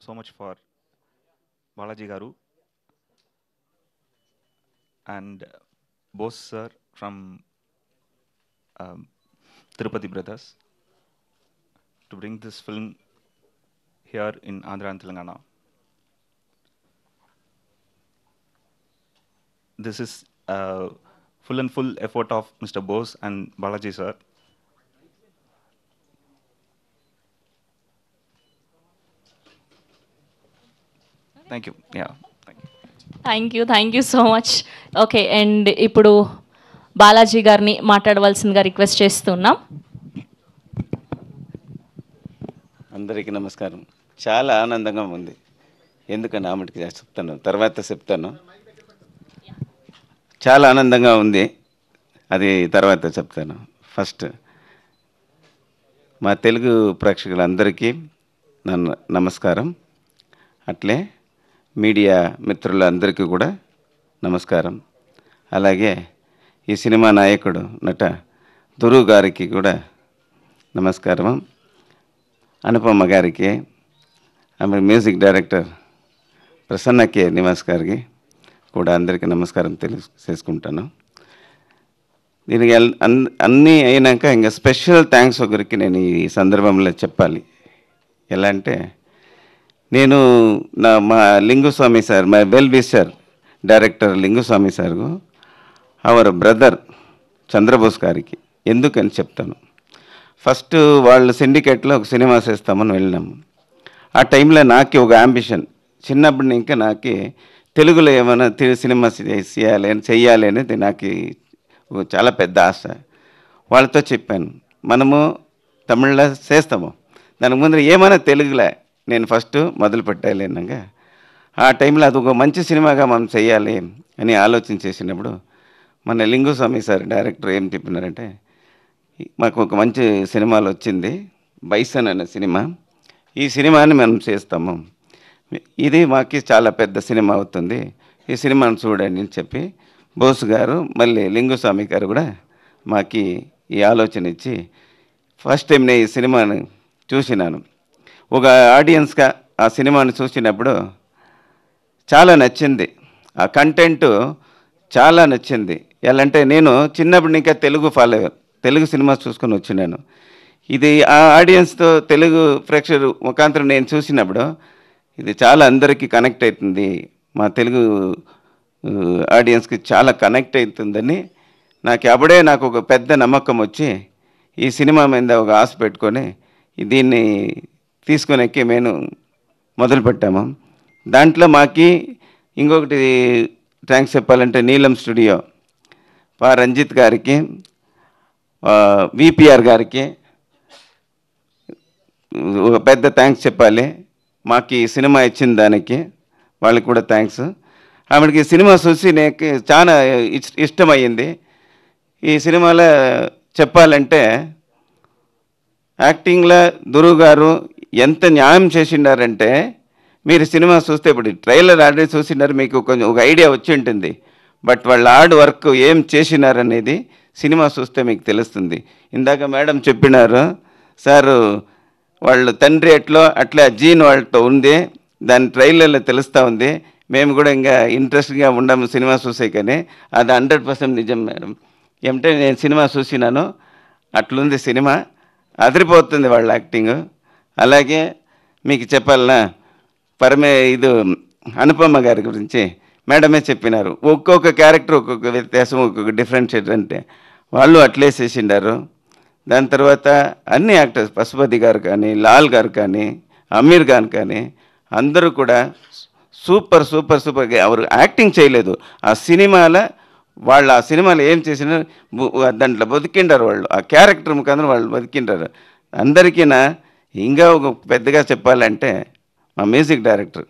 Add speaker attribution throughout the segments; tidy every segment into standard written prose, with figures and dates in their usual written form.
Speaker 1: so much for Balaji Garu and Bose sir from Tirupati Brothers to bring this film here in Andhra and Telangana. This is full effort of Mr. Bose and Balaji sir. Thank you. Yeah.
Speaker 2: Thank you so much. Okay, and ఇప్పుడు బాలాజీ గారిని మాట్లాడవలసిందిగా request చేస్తున్నాం.
Speaker 3: అందరికీ నమస్కారం. చాలా ఆనందంగా ఉంది. ఎందుకని ఆమెకి చెప్తాను, తర్వాత చెప్తాను. చాలా ఆనందంగా ఉంది, అది తర్వాత చెప్తాను. ఫస్ట్ మా తెలుగు ప్రేక్షకులందరికీ నమస్కారం. అట్లే మీడియా మిత్రులందరికీ కూడా నమస్కారం. అలాగే ఈ సినిమా నాయకుడు నట దురు గారికి కూడా నమస్కారం. అనుపమ గారికి, ఆమె మ్యూజిక్ డైరెక్టర్ ప్రసన్న కే నివాస్ గారికి కూడా అందరికీ నమస్కారం చేసుకుంటాను. దీనికి అన్నీ అయినాక ఇంకా స్పెషల్ థ్యాంక్స్ ఒకరికి నేను ఈ సందర్భంలో చెప్పాలి. ఎలా అంటే, నేను మా Lingusamy sir, my well wisher director Lingusamy సార్కు అవర్ బ్రదర్ చంద్రబోస్ గారికి ఎందుకని చెప్తాను. ఫస్ట్ వాళ్ళు సిండికేట్లో ఒక సినిమా చేస్తామని వెళ్ళినాము. ఆ టైంలో నాకు ఒక అంబిషన్, చిన్నప్పటి ఇంకా నాకు తెలుగులో ఏమైనా సినిమా చెయ్యాలి అనేది నాకు చాలా పెద్ద ఆశ. వాళ్ళతో చెప్పాను, మనము తమిళ్లో చేస్తాము, దానికి ముందు ఏమైనా తెలుగులో నేను ఫస్ట్ మొదలు పెట్టాలినాక ఆ టైంలో అది ఒక మంచి సినిమాగా మనం చెయ్యాలి అని ఆలోచన చేసినప్పుడు మన లింగుస్వామి సార్ డైరెక్టర్ ఏం చెప్పినారంటే, మాకు ఒక మంచి సినిమాలు వచ్చింది, బైసన్ అనే సినిమా, ఈ సినిమాని మనం చేస్తాము, ఇది మాకు చాలా పెద్ద సినిమా అవుతుంది, ఈ సినిమాను చూడండి అని చెప్పి బోస్ గారు మళ్ళీ లింగుస్వామి గారు కూడా మాకు ఈ ఆలోచన ఇచ్చి ఫస్ట్ టైం నేను ఈ సినిమాను చూసినాను. ఒక ఆడియన్స్గా ఆ సినిమాను చూసినప్పుడు చాలా నచ్చింది, ఆ కంటెంట్ చాలా నచ్చింది. ఎలా అంటే, నేను చిన్నప్పుడు ఇంకా తెలుగు సినిమా చూసుకొని వచ్చినాను. ఇది ఆ ఆడియన్స్తో తెలుగు ప్రేక్షకులు ముఖాంతరం నేను చూసినప్పుడు ఇది చాలా అందరికీ కనెక్ట్ అవుతుంది, మా తెలుగు ఆడియన్స్కి చాలా కనెక్ట్ అవుతుందని నాకు ఒక పెద్ద నమ్మకం వచ్చి ఈ సినిమా మీద ఒక ఆశ పెట్టుకొని దీన్ని తీసుకునేకి మేము మొదలుపెట్టాము. దాంట్లో మాకి ఇంకొకటి థ్యాంక్స్ చెప్పాలంటే నీలం స్టూడియో రంజిత్ గారికి, విపిఆర్ గారికి ఒక పెద్ద థ్యాంక్స్ చెప్పాలి. మాకు ఈ సినిమా ఇచ్చిన దానికి వాళ్ళకి కూడా థ్యాంక్స్. ఆమెకి సినిమా చూసి నాకు చాలా ఇష్టమయ్యింది. ఈ సినిమాలో చెప్పాలంటే యాక్టింగ్లో దురు గారు ఎంత న్యాయం చేసిండారంటే, మీరు సినిమా చూస్తే ఇప్పుడు ట్రైలర్ ఆల్రెడీ చూసినారు, మీకు కొంచెం ఒక ఐడియా వచ్చి ఉంటుంది. బట్ వాళ్ళ హార్డ్ వర్క్ ఏం చేసినారనేది సినిమా చూస్తే మీకు తెలుస్తుంది. ఇందాక మేడం చెప్పినారు, సారు వాళ్ళు తండ్రి ఎట్లో అట్లా జీన్ వాళ్ళతో ఉంది, దాని ట్రైలర్లో తెలుస్తూ ఉంది, మేము కూడా ఇంకా ఇంట్రెస్ట్గా ఉండము సినిమా చూసే, కానీ అది 100% నిజం మేడం. ఏమంటే నేను సినిమా చూసినాను, అట్లుంది సినిమా, అదిరిపోతుంది వాళ్ళ యాక్టింగ్. అలాగే మీకు చెప్పాలన్నా అనుపమ గారి గురించి మేడమే చెప్పినారు, ఒక్కొక్క క్యారెక్టర్ ఒక్కొక్క వ్యత్యాసం, ఒక్కొక్క డిఫరెన్షియేట్ అంటే వాళ్ళు అట్లే చేసిండారు. దాని తర్వాత అన్ని యాక్టర్స్, పశుపతి గారు కానీ, లాల్ గారు కానీ, అమీర్ ఖాన్ కానీ అందరూ కూడా సూపర్గా ఎవరు యాక్టింగ్ చేయలేదు. ఆ సినిమాలో ఏం చేసినా దాంట్లో బతికిండారు వాళ్ళు, ఆ క్యారెక్టర్ ముఖాంతరం వాళ్ళు బతికిండారు. అందరికీ ఇంకా ఒక పెద్దగా చెప్పాలంటే మా మ్యూజిక్ డైరెక్టర్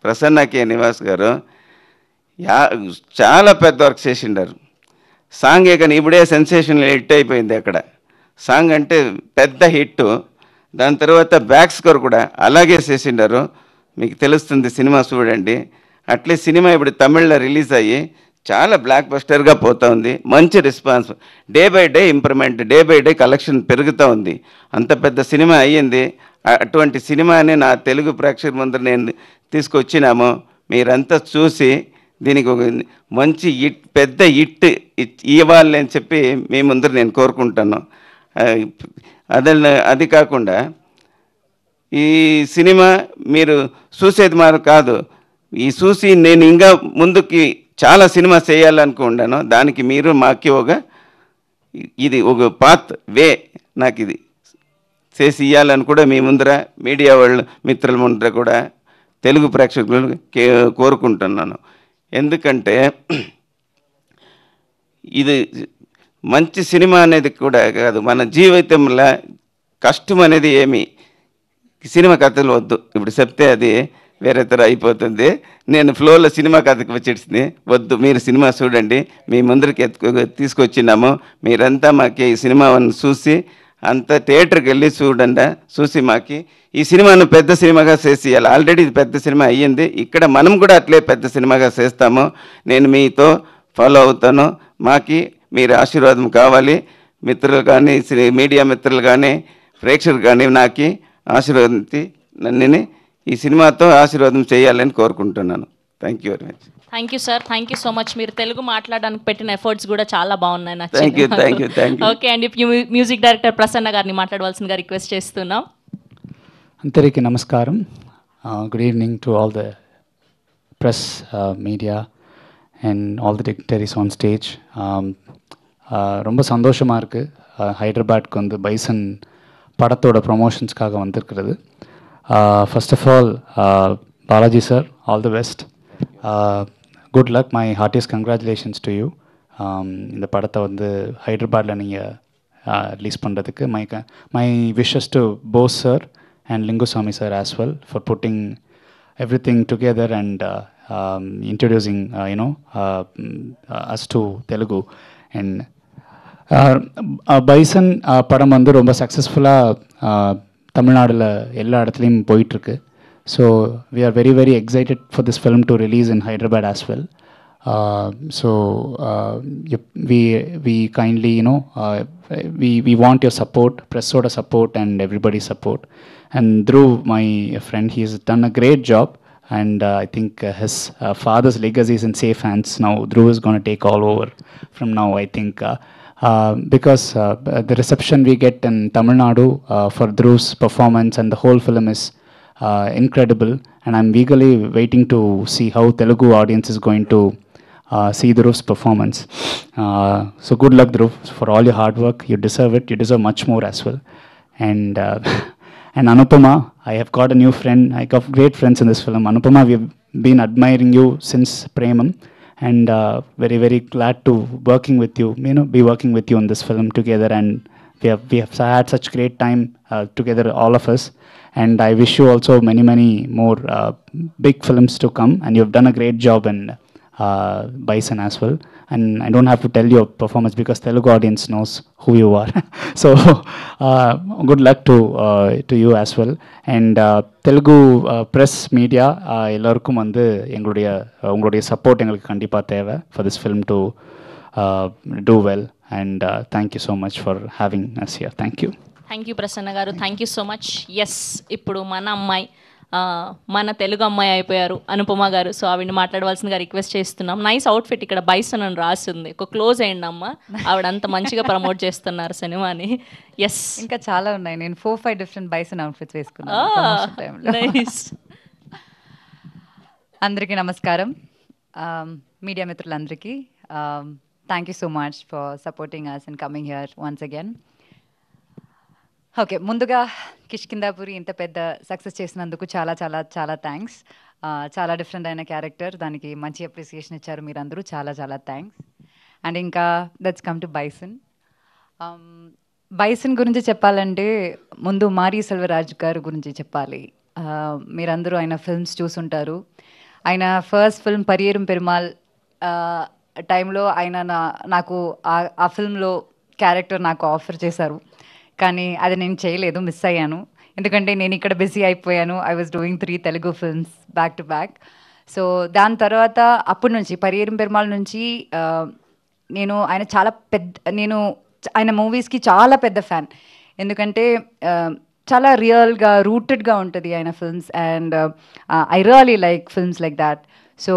Speaker 3: ప్రసన్న కే నివాస్ గారు చాలా పెద్ద వర్క్ చేసిండారు. సాంగే కానీ ఇప్పుడే సెన్సేషనల్ హిట్ అయిపోయింది అక్కడ, సాంగ్ అంటే పెద్ద హిట్. దాని తర్వాత బ్యాక్ స్కోర్ కూడా అలాగే చేసిండారు, మీకు తెలుస్తుంది, సినిమా చూడండి. అట్లే సినిమా ఇప్పుడు తమిళ్లో రిలీజ్ అయ్యి చాలా బ్లాక్ బస్టర్గా పోతూ ఉంది, మంచి response, day by day improvement, day by day collection పెరుగుతూ ఉంది. అంత పెద్ద సినిమా అయ్యింది, అటువంటి సినిమాని నా తెలుగు ప్రేక్షకుల ముందర నేను తీసుకొచ్చినాము. మీరంతా చూసి దీనికి ఒక మంచి పెద్ద హిట్ ఇవ్వాలి అని చెప్పి మీ ముందర నేను కోరుకుంటాను. అది కాకుండా ఈ సినిమా మీరు చూసేది మారు కాదు, ఈ చూసి నేను ఇంకా ముందుకి చాలా సినిమా చేయాలనుకున్నాను. దానికి మీరు మాకి ఇది ఒక పాత్ వే నాకు ఇది చేసి ఇవ్వాలని కూడా మీ ముందర మీడియా వాళ్ళు మిత్రుల ముందర కూడా తెలుగు ప్రేక్షకులు కోరుకుంటున్నాను. ఎందుకంటే ఇది మంచి సినిమా అనేది కూడా కాదు, మన జీవితంలో కష్టం అనేది ఏమి సినిమా కథలు వద్దు. ఇప్పుడు చెప్తే అది వేరే తర అయిపోతుంది. నేను ఫ్లోలో సినిమా కథకు వచ్చేసింది వద్దు, మీరు సినిమా చూడండి. మీ ముందరికి తీసుకొచ్చినాము. మీరంతా మాకు ఈ సినిమాను చూసి అంత థియేటర్కి వెళ్ళి చూడండి. చూసి మాకి ఈ సినిమాను పెద్ద సినిమాగా చేసి ఆల్రెడీ ఇది పెద్ద సినిమా అయ్యింది. ఇక్కడ మనం కూడా అట్లే పెద్ద సినిమాగా చేస్తాము. నేను మీతో ఫాలో అవుతాను. మాకి మీరు ఆశీర్వాదం కావాలి. మిత్రులు కానీ మీడియా మిత్రులు కానీ ప్రేక్షకులు కానీ నాకు ఆశీర్వాదించి నన్ను ఈ సినిమాతో ఆశీర్వాదం చేయాలని కోరుకుంటున్నాను. Thank you very much.
Speaker 2: Thank you sir, thank you so much. మీరు తెలుగు మాట్లాడడానికి పెట్టిన ఎఫర్ట్స్ కూడా చాలా బాగున్నాయి.
Speaker 3: Thank you, thank you, thank you.
Speaker 2: Okay అండి, మ్యూజిక్ డైరెక్టర్ ప్రసన్న గారిని మాట్లాడవలసిందిగా రిక్వెస్ట్ చేస్తున్నాం.
Speaker 4: అందరికీ నమస్కారం. Good evening to all the press, media and all the dignitaries on stage. ரொம்ப சந்தோஷமாக இருக்குது. ஹைதராபாத்க்கு வந்து பைசன் படத்தோட ப்ரொமோஷன்ஸ்க்காக வந்திருக்கிறது. First of all Balaji sir, all the best. Good luck, my heartiest congratulations to you. இந்த படத்தை வந்து ஹைதராபாத்தில் நீங்கள் ரிலீஸ் பண்ணுறதுக்கு my wishes to Bose sir and Linguswamy sir as well for putting everything together and introducing us to Telugu. And bison படம் வந்து ரொம்ப சக்ஸஸ்ஃபுல்லாக தமிழ்நாடில் எல்லா இடத்துலையும் போயிட்டுருக்கு. So we are very very excited for this film to release in Hyderabad as well. So we kindly we want your support, press soda support and everybody's support. And Dhruv, my friend, he has done a great job, and I think his father's legacy is in safe hands now. Dhruv is going to take all over from now, I think, because the reception we get in Tamil Nadu for Dhruv's performance and the whole film is incredible, and I'm eagerly waiting to see how Telugu audience is going to see Dhruv's performance. So good luck, Dhruv, for all your hard work. You deserve it. You deserve much more as well. And Anupama, I have got a new friend. I got great friends in this film. Anupama, we've been admiring you since Premam, and very very glad to working with you. Be working with you in this film together, and we have had such great time together, all of us. And I wish you also many many more big films to come. And you've done a great job in Bison as well, and I don't have to tell your performance because Telugu audience knows who you are. So good luck to you as well. And Telugu press media எல்லாருக்கும் வந்து உங்களுடைய support எங்களுக்கு கண்டிப்பாக தேவை for this film to do well. And thank you so much for having us here. Thank you.
Speaker 2: Thank you Prasanna గారు, thank you so much. Yes, ఇప్పుడు మన అమ్మాయి, మన తెలుగు అమ్మాయి అయిపోయారు అనుపమ గారు. సో ఆవిడని మాట్లాడవలసిందిగా రిక్వెస్ట్ చేస్తున్నాం. నైస్ అవుట్ఫిట్, ఇక్కడ బైసన్ అని రాసింది. ఒక క్లోజ్ అయ్యండి అమ్మ, ఆవిడ అంత మంచిగా ప్రమోట్ చేస్తున్నారు సినిమాని. ఎస్,
Speaker 5: ఇంకా చాలా ఉన్నాయి. నేను 4-5 డిఫరెంట్ బైసన్ అవుట్ఫిట్స్ వేసుకున్నాను. అందరికీ నమస్కారం. మీడియా మిత్రులందరికీ thank you so much for supporting us and coming here once again. Okay, ముందుగా కిష్కిందాపురి ఇంత పెద్ద సక్సెస్ చేసినందుకు చాలా చాలా చాలా థ్యాంక్స్. చాలా డిఫరెంట్ అయిన క్యారెక్టర్, దానికి మంచి అప్రిసియేషన్ ఇచ్చారు మీరందరూ. చాలా చాలా థ్యాంక్స్. అండ్ ఇంకా let's come to bison. Bison గురించి చెప్పాలంటే ముందు మారీ సెల్వరాజ్ గారు గురించి చెప్పాలి. మీరందరూ ఆయన ఫిల్మ్స్ చూసుంటారు. ఆయన ఫస్ట్ ఫిల్మ్ పరియేరం పెరుమాల్ టైంలో ఆయన నాకు ఆ ఫిల్మ్లో క్యారెక్టర్ నాకు ఆఫర్ చేశారు. కానీ అది నేను చేయలేదు, మిస్ అయ్యాను. ఎందుకంటే నేను ఇక్కడ బిజీ అయిపోయాను. I was doing 3 Telugu films back to back. So దాని తర్వాత అప్పటి నుంచి పరియేరం పెరుమాళ్ నుంచి నేను ఆయన మూవీస్కి చాలా పెద్ద ఫ్యాన్. ఎందుకంటే చాలా రియల్గా రూటెడ్గా ఉంటుంది ఆయన films. And I really like films like that. So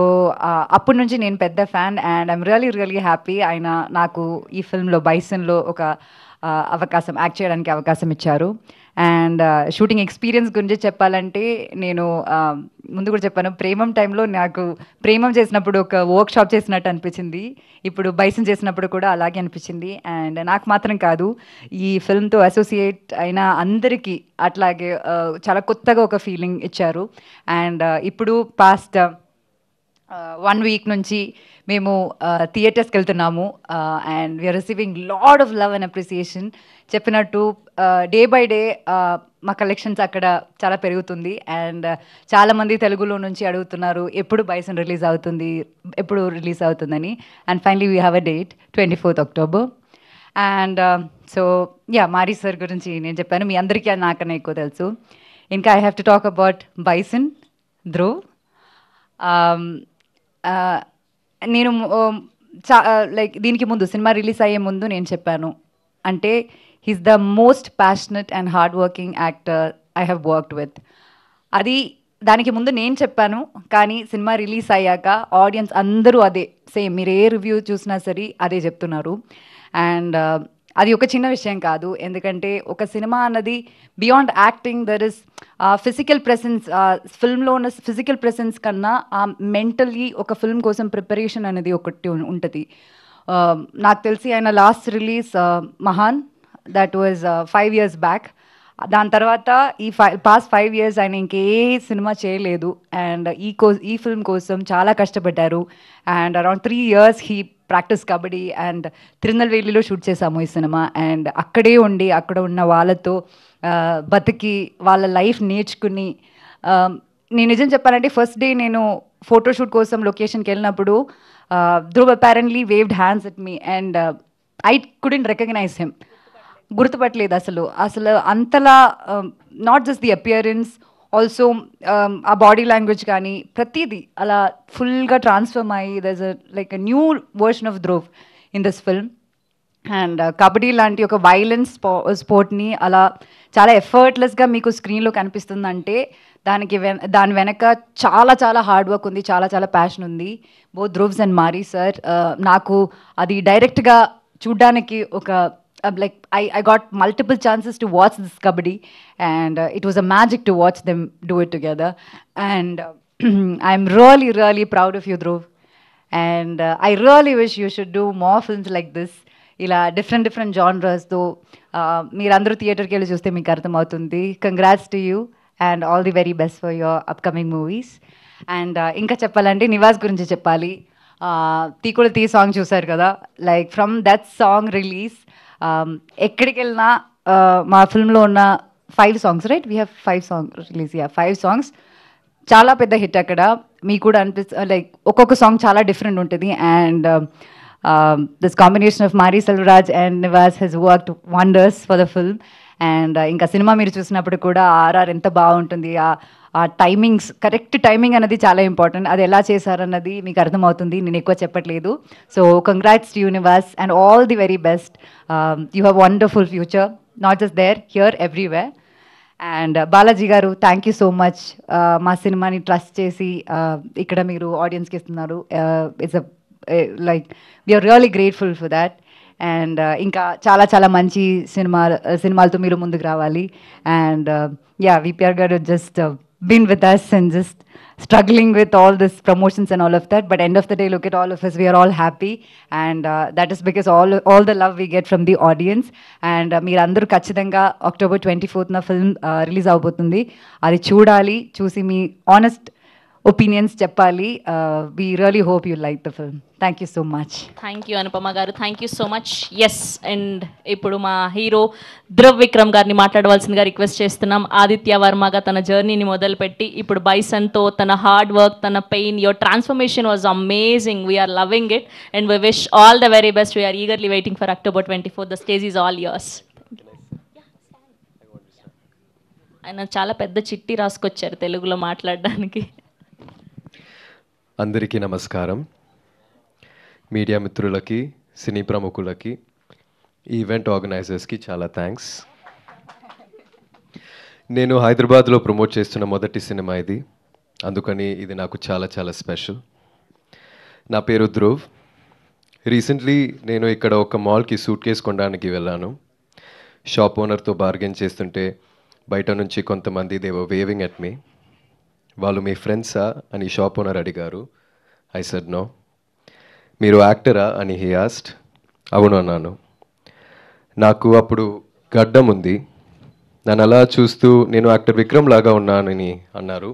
Speaker 5: అప్పటి నుంచి నేను పెద్ద fan. And I'm really happy ఆయన నాకు ఈ ఫిల్మ్లో బైసన్లో ఒక అవకాశం యాక్ట్ చేయడానికి అవకాశం ఇచ్చారు. అండ్ షూటింగ్ ఎక్స్పీరియన్స్ గురించి చెప్పాలంటే నేను ముందు కూడా చెప్పాను, ప్రేమం టైంలో నాకు ప్రేమం చేసినప్పుడు ఒక వర్క్ షాప్ చేసినట్టు అనిపించింది. ఇప్పుడు బైసన్ చేసినప్పుడు కూడా అలాగే అనిపించింది. అండ్ నాకు మాత్రం కాదు, ఈ ఫిల్మ్తో అసోసియేట్ అయిన అందరికీ అట్లాగే చాలా కొత్తగా ఒక ఫీలింగ్ ఇచ్చారు. అండ్ ఇప్పుడు పాస్ట్ 1 వీక్ నుంచి మేము థియేటర్స్కి వెళ్తున్నాము. And we are receiving lot of love and appreciation. చెప్పినట్టు డే బై డే మా కలెక్షన్స్ అక్కడ చాలా పెరుగుతుంది. అండ్ చాలామంది తెలుగులో నుంచి అడుగుతున్నారు ఎప్పుడు బైసన్ రిలీజ్ అవుతుంది, ఎప్పుడు రిలీజ్ అవుతుందని. And finally we have a date 24th October. And so Mari sir గురించి నేను చెప్పాను, మీ అందరికీ నాకన్నా ఎక్కువ తెలుసు. ఇంకా I have to talk about Bison, Dhruv. నేను లైక్ దీనికి ముందు సినిమా రిలీజ్ అయ్యే ముందు నేను చెప్పాను, అంటే he's the most passionate and hard working actor I have worked with. అది దానికి ముందు నేను చెప్పాను, కానీ సినిమా రిలీజ్ అయ్యాక ఆడియన్స్ అందరూ అదే సేమ్, మీరు ఏ రివ్యూ చూసినా సరే అదే చెప్తున్నారు. అండ్ అది ఒక చిన్న విషయం కాదు, ఎందుకంటే ఒక సినిమా అన్నది beyond acting there is physical presence. ఫిల్మ్లో ఉన్న ఫిజికల్ ప్రెసెన్స్ కన్నా మెంటల్లీ ఒక ఫిల్మ్ కోసం ప్రిపరేషన్ అనేది ఒకటి ఉంటుంది. నాకు తెలిసి ఆయన last release Mahaan, that was 5 years back. దాని తర్వాత పాస్ట్ 5 years ఆయన ఇంకే సినిమా చేయలేదు. అండ్ ఈ ఫిల్మ్ కోసం చాలా కష్టపడ్డారు. And around 3 years he practice kabaddi. And తిరునల్వేలిలో షూట్ చేసాము ఈ సినిమా. అండ్ అక్కడే ఉండి అక్కడ ఉన్న వాళ్ళతో బతికి వాళ్ళ లైఫ్ నేర్చుకుని, నేను నిజం చెప్పాలంటే ఫస్ట్ డే నేను ఫోటోషూట్ కోసం లొకేషన్కి వెళ్ళినప్పుడు Dhruv apparently waved hands at me and I couldn't recognise him. గుర్తుపట్టలేదు అసలు అంతలా, not just the appearance, also ఆ బాడీ లాంగ్వేజ్ కానీ ప్రతిదీ అలా ఫుల్గా ట్రాన్స్ఫర్మ్ అయ్యి there's like a new version of Dhruv in this film. And kabaddi లాంటి ఒక వైలెన్స్ స్పోర్ట్ని అలా చాలా ఎఫర్ట్లెస్గా మీకు స్క్రీన్లో కనిపిస్తుందంటే దాని వెనక చాలా చాలా హార్డ్ వర్క్ ఉంది, చాలా చాలా ప్యాషన్ ఉంది. Both Dhruv's and Mari sir. నాకు అది డైరెక్ట్గా చూడ్డానికి ఒక like I got multiple chances to watch this kabaddi, and it was a magic to watch them do it together. And I'm really proud of you, Dhruv. And I really wish you should do more films like this. Ila different genres though. Meerandaru theatre ki velli chuste meeku artham avutundi. Congrats to you and all the very best for your upcoming movies. And inka cheppalante Nivas gurinchi cheppali. Teekula Tee song chusaru kada, like from that song release ఎక్కడికి వెళ్ళినా మా ఫిల్మ్లో ఉన్న 5 songs, right, we have 5 songs release, 5 songs చాలా పెద్ద hit. అక్కడ మీకు కూడా like ఒక్కొక్క సాంగ్ చాలా డిఫరెంట్ ఉంటుంది. And this combination of Mari Selvaraj and Nivas has worked wonders for the film. And ఇంకా సినిమా మీరు చూసినప్పుడు కూడా ఆర్ఆర్ ఎంత బాగుంటుంది, ఆ టైమింగ్స్, కరెక్ట్ టైమింగ్ అనేది చాలా ఇంపార్టెంట్. అది ఎలా చేశారన్నది మీకు అర్థమవుతుంది, నేను ఎక్కువ చెప్పట్లేదు. So congrats to universe and all the very best. You have wonderful future, not just there, here, everywhere. And Balaji గారు, థ్యాంక్ యూ సో మచ్. మా సినిమాని ట్రస్ట్ చేసి ఇక్కడ మీరు ఆడియన్స్కి ఇస్తున్నారు. It's like we're really grateful for that. And ఇంకా చాలా చాలా మంచి సినిమాలతో మీరు ముందుకు రావాలి. అండ్ విపిఆర్ గారు just been with us and just struggling with all this promotions and all of that, but end of the day, look at all of us, we are all happy. And that is because all the love we get from the audience. And meer andaru kachidanga October 24th na film release avbotundi, adi choodali, chusi mee honest opinions cheppali. We really hope you like the film. Thank you so much.
Speaker 2: Thank you Anupama గారు, thank you so much. Yes, and ఇప్పుడు మా hero Dhruv Vikram గారిని మాట్లాడవలసిందిగా request చేస్తున్నాం. ఆదిత్య వర్మగా తన జర్నీని మొదలుపెట్టి ఇప్పుడు బైసన్తో తన హార్డ్ వర్క్, తన pain, your transformation was amazing. We're loving it and we wish all the very best. We're eagerly waiting for October 24th. The stage is all yours. ఆయన చాలా పెద్ద చిట్టి రాసుకొచ్చారు తెలుగులో మాట్లాడడానికి.
Speaker 6: అందరికీ నమస్కారం. మీడియా మిత్రులకి, సినీ ప్రముఖులకి, ఈవెంట్ ఆర్గనైజర్స్కి చాలా థ్యాంక్స్. నేను హైదరాబాద్లో ప్రమోట్ చేస్తున్న మొదటి సినిమా ఇది, అందుకని ఇది నాకు చాలా చాలా స్పెషల్. నా పేరు ధ్రువ్. రీసెంట్లీ నేను ఇక్కడ ఒక మాల్కి సూట్ కేస్ కొనడానికి వెళ్ళాను. షాప్ ఓనర్తో బార్గెన్ చేస్తుంటే బయట నుంచి కొంతమంది they were waving at me. వాళ్ళు మీ ఫ్రెండ్సా అని షాప్ ఓనర్ అడిగారు. I said no. మీరు యాక్టరా అని హీ ఆస్క్డ్. అవును అన్నాను. నాకు అప్పుడు గడ్డం ఉంది. నన్ను అలా చూస్తూ నేను యాక్టర్ విక్రమ్ లాగా ఉన్నానని అన్నారు.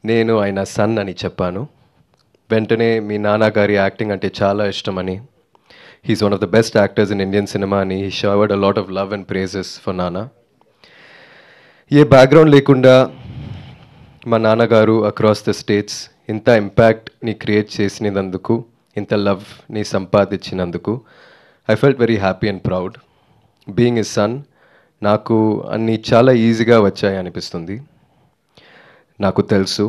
Speaker 6: నేను ఆయన సన్ అని చెప్పాను. వెంటనే మీ నాన్నగారి యాక్టింగ్ అంటే చాలా ఇష్టమని, he's one of the best actors in Indian cinema అని he showered a lot of love and praises for నాన్న. ఏ బ్యాక్గ్రౌండ్ లేకుండా మా నాన్నగారు అక్రాస్ ద స్టేట్స్ ఇంత ఇంపాక్ట్ని క్రియేట్ చేసినందుకు, ఇంత లవ్ని సంపాదించినందుకు I felt very happy and proud. Being a son నాకు అన్నీ చాలా ఈజీగా వచ్చాయి అనిపిస్తుంది. నాకు తెలుసు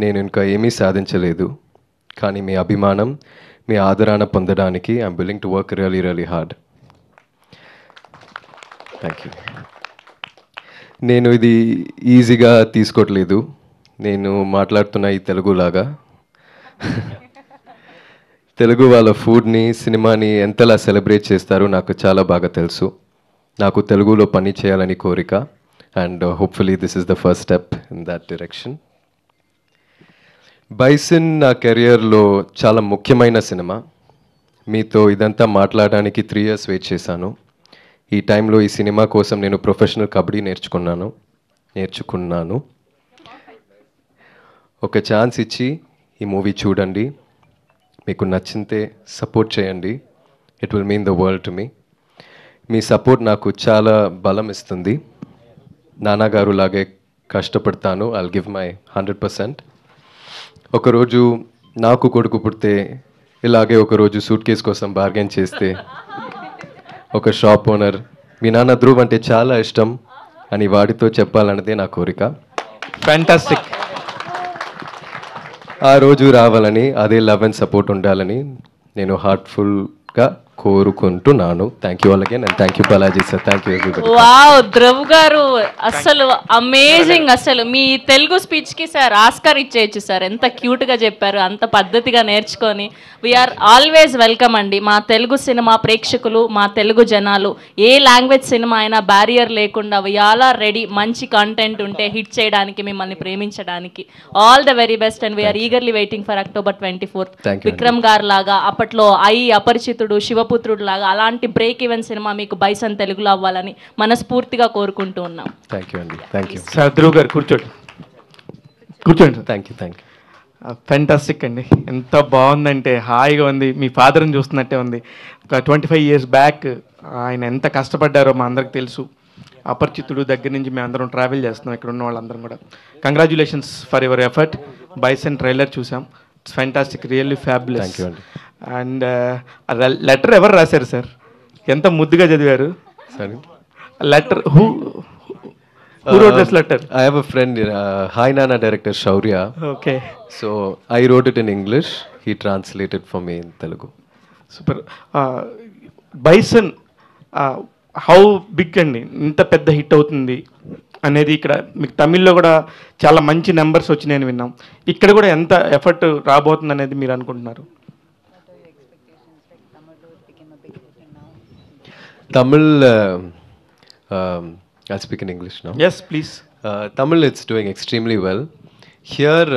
Speaker 6: నేను ఇంకా ఏమీ సాధించలేదు, కానీ మీ అభిమానం, మీ ఆదరణ పొందడానికి I'm willing to work really really hard. Thank you. నేను ఇది ఈజీగా తీసుకోవట్లేదు. నేను మాట్లాడుతున్న ఈ తెలుగులాగా తెలుగు వాళ్ళ ఫుడ్ని, సినిమాని ఎంతలా సెలబ్రేట్ చేస్తారో నాకు చాలా బాగా తెలుసు. నాకు తెలుగులో పని చేయాలని కోరిక, and hopefully this is the first step in that direction. Bison నా కెరియర్లో చాలా ముఖ్యమైన సినిమా. మీతో ఇదంతా మాట్లాడడానికి 3 years వెయిట్ చేశాను. ఈ టైంలో ఈ సినిమా కోసం నేను ప్రొఫెషనల్ కబడ్డీ నేర్చుకున్నాను. ఒక ఛాన్స్ ఇచ్చి ఈ మూవీ చూడండి. మీకు నచ్చితే సపోర్ట్ చేయండి. It will mean the world to me. Me support నాకు చాలా బలం ఇస్తుంది. నాన్నగారు లాగే కష్టపడతాను. I'll give my 100%. ఒకరోజు నాకు కొడుకు పుడితే ఇలాగే ఒకరోజు సూట్ కేస్ కోసం బార్గెన్ చేస్తే ఒక షాప్ ఓనర్ మీ నాన్న ధ్రువ్ అంటే చాలా ఇష్టం అని వాడితో చెప్పాలన్నదే నా కోరిక.
Speaker 7: ఫ్యాంటాస్టిక్.
Speaker 6: ఆ రోజు రావాలని, అదే లవ్ అండ్ సపోర్ట్ ఉండాలని నేను హార్ట్ఫుల్గా కోరుకుంటున్నాను. Thank you all again and thank you Balaji sir. Thank you everybody.
Speaker 2: Wow Dhruv గారు అసలు అమేజింగ్. అసలు మీ తెలుగు స్పీచ్కి సార్ ఆస్కార్ ఇచ్చేయచ్చు సార్. ఎంత క్యూట్గా చెప్పారు, అంత పద్ధతిగా నేర్చుకొని. వీఆర్ ఆల్వేస్ వెల్కమ్ అండి. మా తెలుగు సినిమా ప్రేక్షకులు, మా తెలుగు జనాలు ఏ లాంగ్వేజ్ సినిమా అయినా బ్యారియర్ లేకుండా వీఆల్ ఆర్ రెడీ. మంచి కంటెంట్ ఉంటే హిట్ చేయడానికి, మిమ్మల్ని ప్రేమించడానికి. All the very best and we are eagerly waiting for October 24th. Vikram గారు లాగా, అప్పట్లో అపరిచితుడు, శివపుత్రుడు లాగా అలాంటి బ్రేక్ ఈవెన్ సినిమా మీకు బైసన్ తెలుగులో అవ్వాలని మనస్ఫూర్తిగా కోరుకుంటూ ఉన్నాం.
Speaker 6: థ్యాంక్ యూ అండి. Thank you
Speaker 7: sir. ధ్రువ్ గారు కూర్చోండి.
Speaker 6: Thank you.
Speaker 7: ఫ్యాంటాస్టిక్ అండి. ఎంత బాగుందంటే హాయిగా ఉంది. మీ ఫాదర్ని చూస్తున్నట్టే ఉంది. ఒక 25 years బ్యాక్ ఆయన ఎంత కష్టపడ్డారో మా అందరికి తెలుసు. అపరిచితుడు దగ్గర నుంచి మేము అందరం ట్రావెల్ చేస్తున్నాం, ఇక్కడ ఉన్న వాళ్ళందరం కూడా. Congratulations for your effort. Bison trailer చూసాం. It's fantastic, really fabulous.
Speaker 6: Thank you అండి.
Speaker 7: అండ్ లెటర్ ఎవరు రాశారు సార్? ఎంత ముద్దుగా చదివారు.
Speaker 6: సరే.
Speaker 7: Letter who wrote this letter?
Speaker 6: I have a friend, Hi Nana director Shaurya.
Speaker 7: Okay.
Speaker 6: So I wrote it in English. He translated for me in Telugu.
Speaker 7: Super. Bison how big అండి, ఇంత పెద్ద hit అవుతుంది అనేది ఇక్కడ మీకు తమిళ్లో కూడా చాలా మంచి నెంబర్స్ వచ్చినాయని విన్నాం. ఇక్కడ కూడా ఎంత ఎఫర్ట్ రాబోతుంది అనేది మీరు అనుకుంటున్నారు?
Speaker 6: Tamil, I'll speak in English now.
Speaker 7: Yes, please.
Speaker 6: Tamil, it's doing extremely well. Here,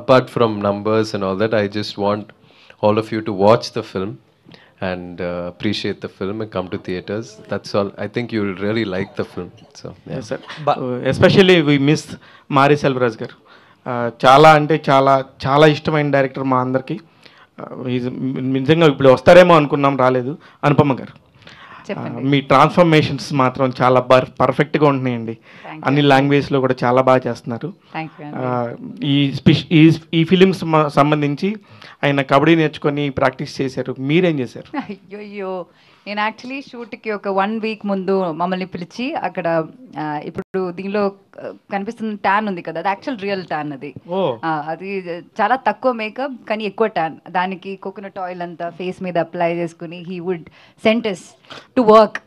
Speaker 6: apart from numbers and all that, I just want all of you to watch the film and appreciate the film and come to theaters. That's all. I think you will really like the film. So, yeah.
Speaker 7: Yes, sir. Especially we miss Mari Selvaraj garu. చాలా అంటే చాలా చాలా ఇష్టమైన director మా అందరికీ. నిజంగా ఇప్పుడు వస్తారేమో అనుకున్నాం, రాలేదు. అనుపమ గారు, మీ ట్రాన్స్ఫర్మేషన్స్ మాత్రం చాలా పర్ఫెక్ట్గా ఉంటున్నాయండి. అన్ని లాంగ్వేజ్లో కూడా చాలా బాగా చేస్తున్నారు. ఈ ఫిలిమ్స్ సంబంధించి ఆయన కబడ్డీ నేర్చుకొని ప్రాక్టీస్ చేశారు, మీరేం చేశారు?
Speaker 5: అయ్యో, నేను యాక్చువల్లీ షూట్కి ఒక 1 week ముందు మమ్మల్ని పిలిచి అక్కడ ఇప్పుడు దీనిలో కనిపిస్తున్న ట్యాన్ ఉంది కదా, అది యాక్చువల్ రియల్ ట్యాన్. అది చాలా తక్కువ మేకప్ కానీ ఎక్కువ ట్యాన్. దానికి కోకోనట్ ఆయిల్ అంతా ఫేస్ మీద అప్లై చేసుకుని he would sent us to work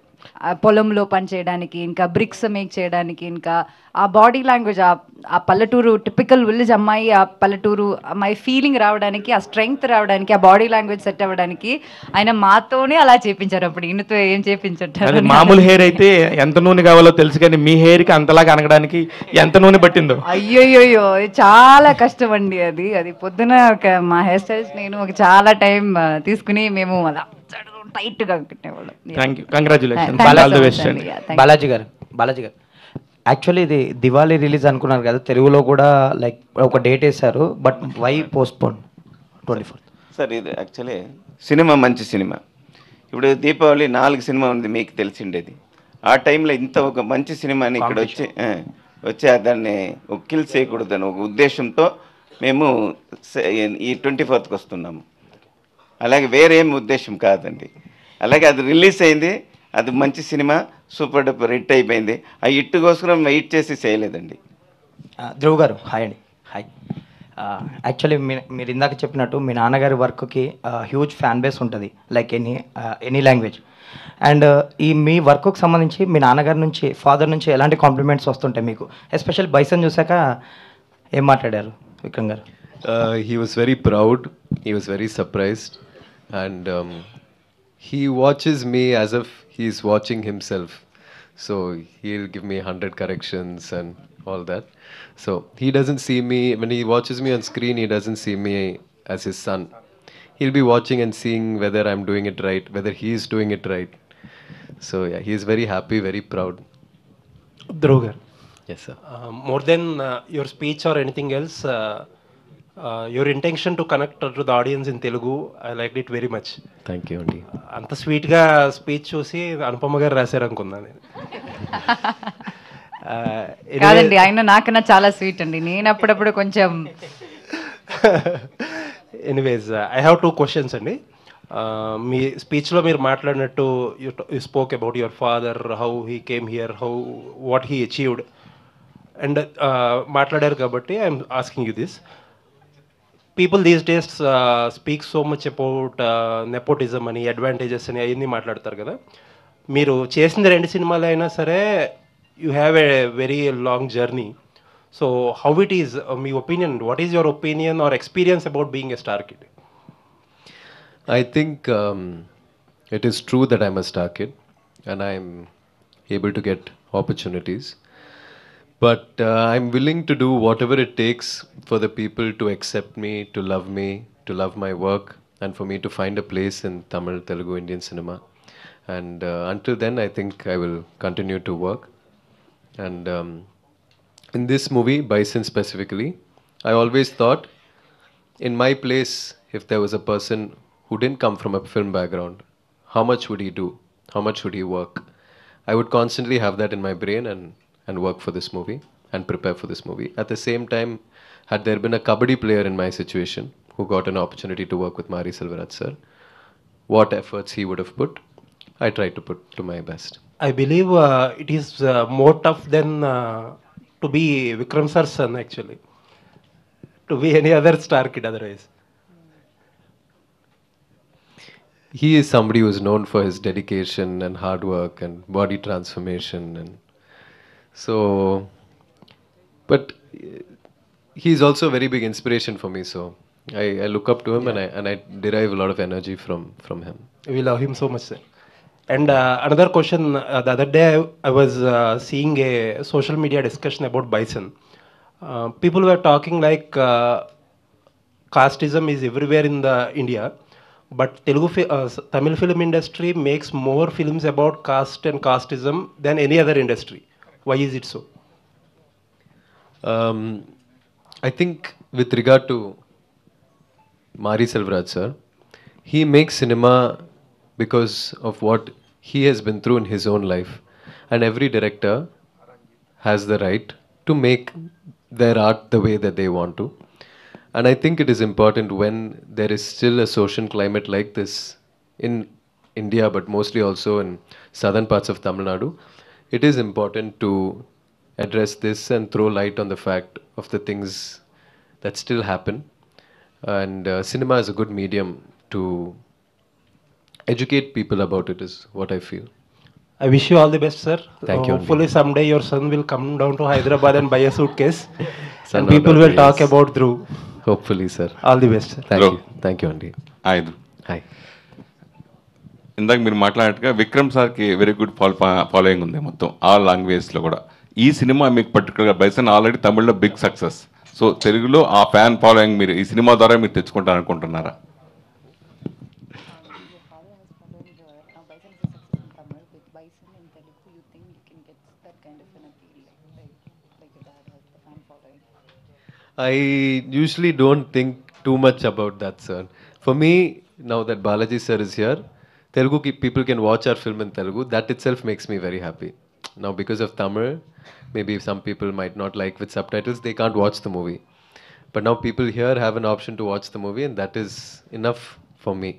Speaker 5: పొలంలో పనిచేయడానికి, ఇంకా బ్రిక్స్ మేక్ చేయడానికి, ఇంకా ఆ బాడీ లాంగ్వేజ్, ఆ పల్లెటూరు టిపికల్ విలేజ్ అమ్మాయి, ఆ పల్లెటూరు అమ్మాయి ఫీలింగ్ రావడానికి, ఆ స్ట్రెంగ్త్ రావడానికి, ఆ బాడీ లాంగ్వేజ్ సెట్ అవ్వడానికి ఆయన మాతోనే అలా చేపించారు. అప్పుడు ఈయనతో ఏం చేపించారు?
Speaker 7: అది మామూలు హెయిర్ అయితే ఎంత నూనె కావాలో తెలుసు, కానీ మీ హెయిర్కి అంతలాగా అనగడానికి ఎంత నూనె పట్టిందో.
Speaker 5: అయ్యోయ్యో, చాలా కష్టం అండి అది. అది పొద్దున మా హెయిర్ స్టైల్స్ నేను చాలా టైం తీసుకుని మేము అలా టైట్గా పెట్టేవాళ్ళం.
Speaker 7: Thank you, congratulation,
Speaker 5: Thank you
Speaker 7: all the
Speaker 5: so much
Speaker 7: best
Speaker 5: అండి.
Speaker 7: అండి.
Speaker 5: Yeah, thank you.
Speaker 8: బాలాజీ గారు యాక్చువల్లీ ఇది దివాళీ రిలీజ్ అనుకున్నారు కదా, తెలుగులో కూడా లైక్ ఒక డేట్ వేశారు, but why postpone 24th?
Speaker 3: Sir ఇది యాక్చువల్లీ సినిమా మంచి సినిమా. ఇప్పుడు దీపావళి 4 సినిమా ఉంది మీకు తెలిసిండేది. ఆ టైంలో ఇంత ఒక మంచి సినిమాని ఇక్కడ వచ్చి దాన్ని ఒక కిల్ చేయకూడదని ఒక ఉద్దేశంతో మేము ఈ 24th వస్తున్నాము. అలాగే వేరేం ఉద్దేశం కాదండి. అలాగే అది రిలీజ్ అయింది, అది మంచి సినిమా, సూపర్ డూపర్ హిట్ అయిపోయింది. ఆ హిట్ కోసం వెయిట్ చేసి చేయలేదండి.
Speaker 8: ధ్రువ్ గారు హాయ్ అండి. హాయ్. యాక్చువల్లీ మీరు ఇందాక చెప్పినట్టు మీ నాన్నగారి వర్క్కి హ్యూజ్ ఫ్యాన్ బేస్ ఉంటుంది, లైక్ ఎనీ లాంగ్వేజ్. అండ్ ఈ మీ వర్క్కి సంబంధించి మీ నాన్నగారి నుంచి, ఫాదర్ నుంచి ఎలాంటి కాంప్లిమెంట్స్ వస్తుంటాయి మీకు? ఎస్పెషల్ బైసన్ చూసాక ఏం మాట్లాడారు విక్రమ్ గారు?
Speaker 6: He was very proud, he was very surprised, and he watches me as if he's watching himself. So he'll give me 100 corrections and all that. So he doesn't see me, when he watches me on screen, he doesn't see me as his son. He'll be watching and seeing whether I'm doing it right, whether he's doing it right. So yeah, he's very happy, very proud.
Speaker 9: Dhruv garu.
Speaker 6: Yes, sir.
Speaker 9: More than your speech or anything else, your intention to connect to the audience in Telugu, I liked it very much.
Speaker 6: Thank you, Andy.
Speaker 9: అంత స్వీట్గా speech చూసి అనుపమ గారు రాశారు అనుకున్నా నేను.
Speaker 5: కాదండి, ఆయన నాకన్నా చాలా స్వీట్ అండి. నేను అప్పుడప్పుడు కొంచెం
Speaker 9: ఎనీవేస్ ఐ హ్యావ్ 2 questions అండి. మీ స్పీచ్లో మీరు మాట్లాడినట్టు you spoke about your father, how he came here, what he achieved, and మాట్లాడారు కాబట్టి I'm asking you this. People these days speak so much about nepotism అని, అడ్వాంటేజెస్ అని అవన్నీ మాట్లాడతారు కదా. మీరు చేసిన 2 సినిమాలు అయినా సరే you have a very long journey. So how it is, me opinion, what is your opinion or experience about being a star kid?
Speaker 6: I think it is true that I'm a star kid and I'm able to get opportunities. But I'm willing to do whatever it takes for the people to accept me, to love my work, and for me to find a place in Tamil, Telugu, Indian cinema. And until then, I think I will continue to work. And in this movie, Bison specifically, I always thought, in my place, if there was a person who didn't come from a film background, how much would he do? How much would he work? I would constantly have that in my brain and work for this movie and prepare for this movie. At the same time, had there been a kabaddi player in my situation who got an opportunity to work with Mari Selvaraj sir, what efforts he would have put, I tried to put to my best.
Speaker 9: I believe it is more tough than to be Vikram sir's son, actually. To be any other star kid otherwise.
Speaker 6: He is somebody who is known for his dedication and hard work and body transformation, and so, but he's also a very big inspiration for me, so I look up to him, and I derive a lot of energy from him.
Speaker 9: We love him so much, sir. And another question, the other day I was seeing a social media discussion about Bison. People were talking like casteism is everywhere in the India, but Tamil film industry makes more films about caste and casteism than any other industry. Why is it so?
Speaker 6: I think with regard to Mari Selvaraj sir, he makes cinema because of what he has been through in his own life, and every director has the right to make their art the way that they want to. And I think it is important when there is still a social climate like this in India, but mostly also in southern parts of Tamil Nadu, it is important to address this and throw light on the fact of the things that still happen. And cinema is a good medium to educate people about it, is what I feel.
Speaker 9: I wish you all the best, sir.
Speaker 6: Thank you,
Speaker 9: Hopefully someday your son will come down to Hyderabad and buy a suitcase,
Speaker 6: Son
Speaker 9: and
Speaker 6: of
Speaker 9: people will
Speaker 6: Dr.
Speaker 9: talk
Speaker 6: Yes.
Speaker 9: about Dhruv.
Speaker 6: Hopefully, sir.
Speaker 9: All the best, sir.
Speaker 6: Thank you, Andy.
Speaker 3: ఐదు
Speaker 6: Hi.
Speaker 3: ఇందాక మీరు మాట్లాడినట్టుగా విక్రమ్ సార్కి very good following ఉంది మొత్తం all లాంగ్వేజ్లో కూడా. ఈ cinema మీకు పర్టికులర్గా బైసన్ ఆల్రెడీ తమిళ్లో బిగ్ సక్సెస్. సో తెలుగులో ఆ ఫ్యాన్ ఫాలోయింగ్ మీరు ఈ సినిమా ద్వారా మీరు తెచ్చుకుంటారు అనుకుంటున్నారా?
Speaker 6: I usually don't think too much about that, sir. For me, now that Balaji sir is here, people can watch our film in Telugu. That itself makes me very happy. Now, because of Tamil, maybe some people might not like with subtitles, they can't watch the movie. But now people here have an option to watch the movie, and that is enough for me.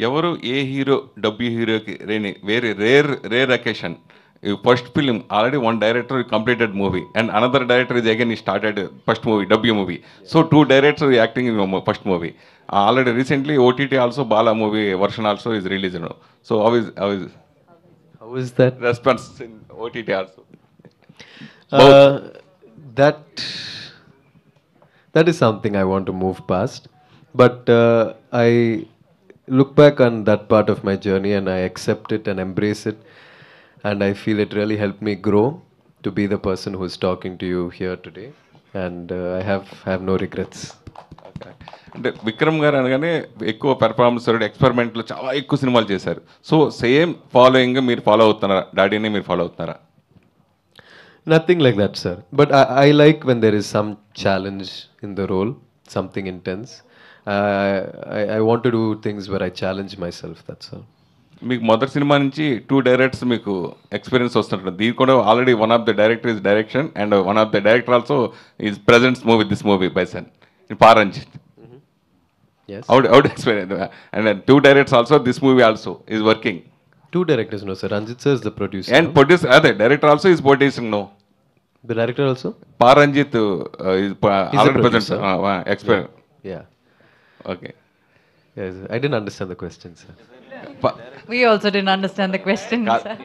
Speaker 3: ఎవరు ఏ hero డబ్బు హీరోకి రేని very rare occasion. First film already one director completed movie and another director is again started first movie W movie. So two director acting in first movie. Already recently OTT also Bala movie version also is release. So how
Speaker 6: is that
Speaker 3: response in OTT also?
Speaker 6: That is something I want to move past. But I look back on that part of my journey and I accept it and embrace it. And I feel it really helped me grow to be the person who is talking to you here today. And I have no regrets.
Speaker 3: అంటే విక్రమ్ గారు అనగానే ఎక్కువ performance ఎక్స్పెరిమెంట్లో చాలా ఎక్కువ సినిమాలు చేశారు. So same following మీరు follow అవుతున్నారా? డాడీని మీరు ఫాలో అవుతున్నారా?
Speaker 6: Nothing like that, sir. But I like when there is some challenge in the role, something intense. I want to do things where I challenge myself, that's all.
Speaker 3: మీకు మొదటి cinema నుంచి two directors మీకు experience వస్తుంటుంది. దీని కూడా already one of the director is direction and one of the director also is presents movie this movie bison in Paramjit.
Speaker 6: Yes.
Speaker 3: How to explain it? And then two directors also, this movie also is working.
Speaker 6: Two directors, no, sir. Ranjit sir is the producer.
Speaker 3: And producer, director also is producing, no?
Speaker 6: The director also?
Speaker 3: Paranjit is
Speaker 6: He's the producer.
Speaker 3: expert.
Speaker 6: Yeah.
Speaker 3: Okay.
Speaker 6: Yes, I didn't understand the question, sir.
Speaker 5: We also didn't understand the question, sir.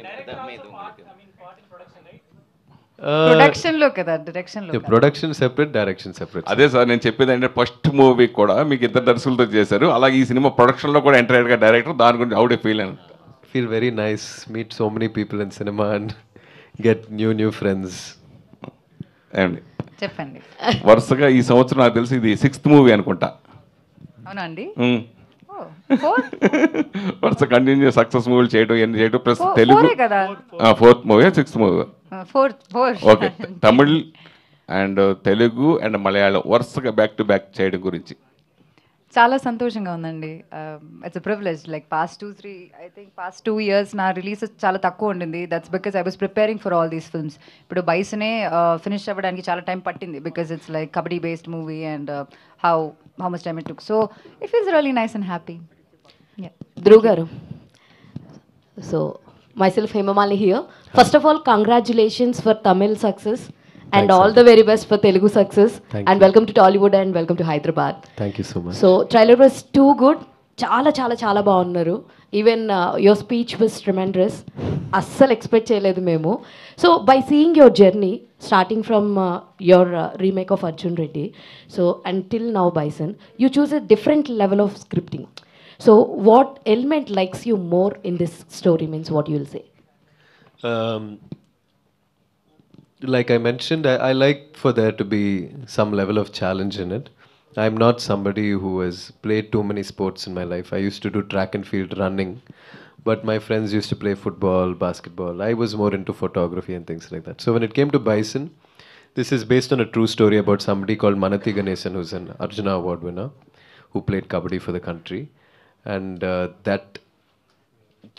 Speaker 5: ప్రొడక్షన్లో కదా, డైరెక్షన్లో
Speaker 6: Yeah, production separate, direction separate.
Speaker 3: అదే sir నేను చెప్పేది అంటే first movie కూడా మీకు ఇద్దరు దర్శకులతో చేశారు. అలాగే ఈ సినిమా ప్రొడక్షన్లో కూడా ఎంటైర్గా డైరెక్టర్. దాని గురించి హౌ డు ఫీల్ అని
Speaker 6: Feel very nice, meet so many people in cinema and get new friends.
Speaker 3: ఏమండి
Speaker 5: చెప్పండి.
Speaker 3: వరుసగా ఈ సంవత్సరం నాకు తెలిసి ఇది 6th మూవీ అనుకుంటా.
Speaker 5: అవునా అండి?
Speaker 3: వరుస కంటిన్యూ సక్సెస్ మూవీలు చేయడం ఎన్ని చేయడం ప్లస్ తెలుగు
Speaker 5: కదా
Speaker 3: 4th movie 6th movie.
Speaker 5: Four
Speaker 3: okay, Tamil and Telugu and Malayalam వరుసగా బ్యాక్ టు బ్యాక్ చేయడం గురించి
Speaker 5: చాలా సంతోషంగా ఉందండి. It's a privilege. Like past 2 years నా రిలీజెస్ చాలా తక్కువ ఉండింది. That's because I was preparing for all these films. ఇప్పుడు బైసనే ఫినిష్ అవ్వడానికి చాలా టైం పట్టింది because it's like kabaddi based movie and how much time it took. So it feels really nice and happy.
Speaker 10: Dhruv garu. So myself Hemamali here. First of all, congratulations for Tamil success and
Speaker 6: Thanks,
Speaker 10: all
Speaker 6: sir.
Speaker 10: the very best for Telugu success.
Speaker 6: Thank
Speaker 10: And
Speaker 6: you.
Speaker 10: welcome to Tollywood and welcome to Hyderabad.
Speaker 6: Thank you so much.
Speaker 10: So trailer was too good. చాలా చాలా చాలా బాగున్నారు. Even your speech was tremendous. అస్సలు expect చేయలేదు మేము. So by seeing your journey starting from your remake of Arjun Reddy so until now bison you choose a different level of scripting. So what element likes you more in this story means what you will say?
Speaker 6: Like I mentioned, I like for there to be some level of challenge in it. I'm not somebody who has played too many sports in my life. I used to do track and field running, but my friends used to play football, basketball. I was more into photography and things like that. So when it came to Bison, this is based on a true story about somebody called Manathi Ganesan, who's an Arjuna Award winner, who played kabaddi for the country. And that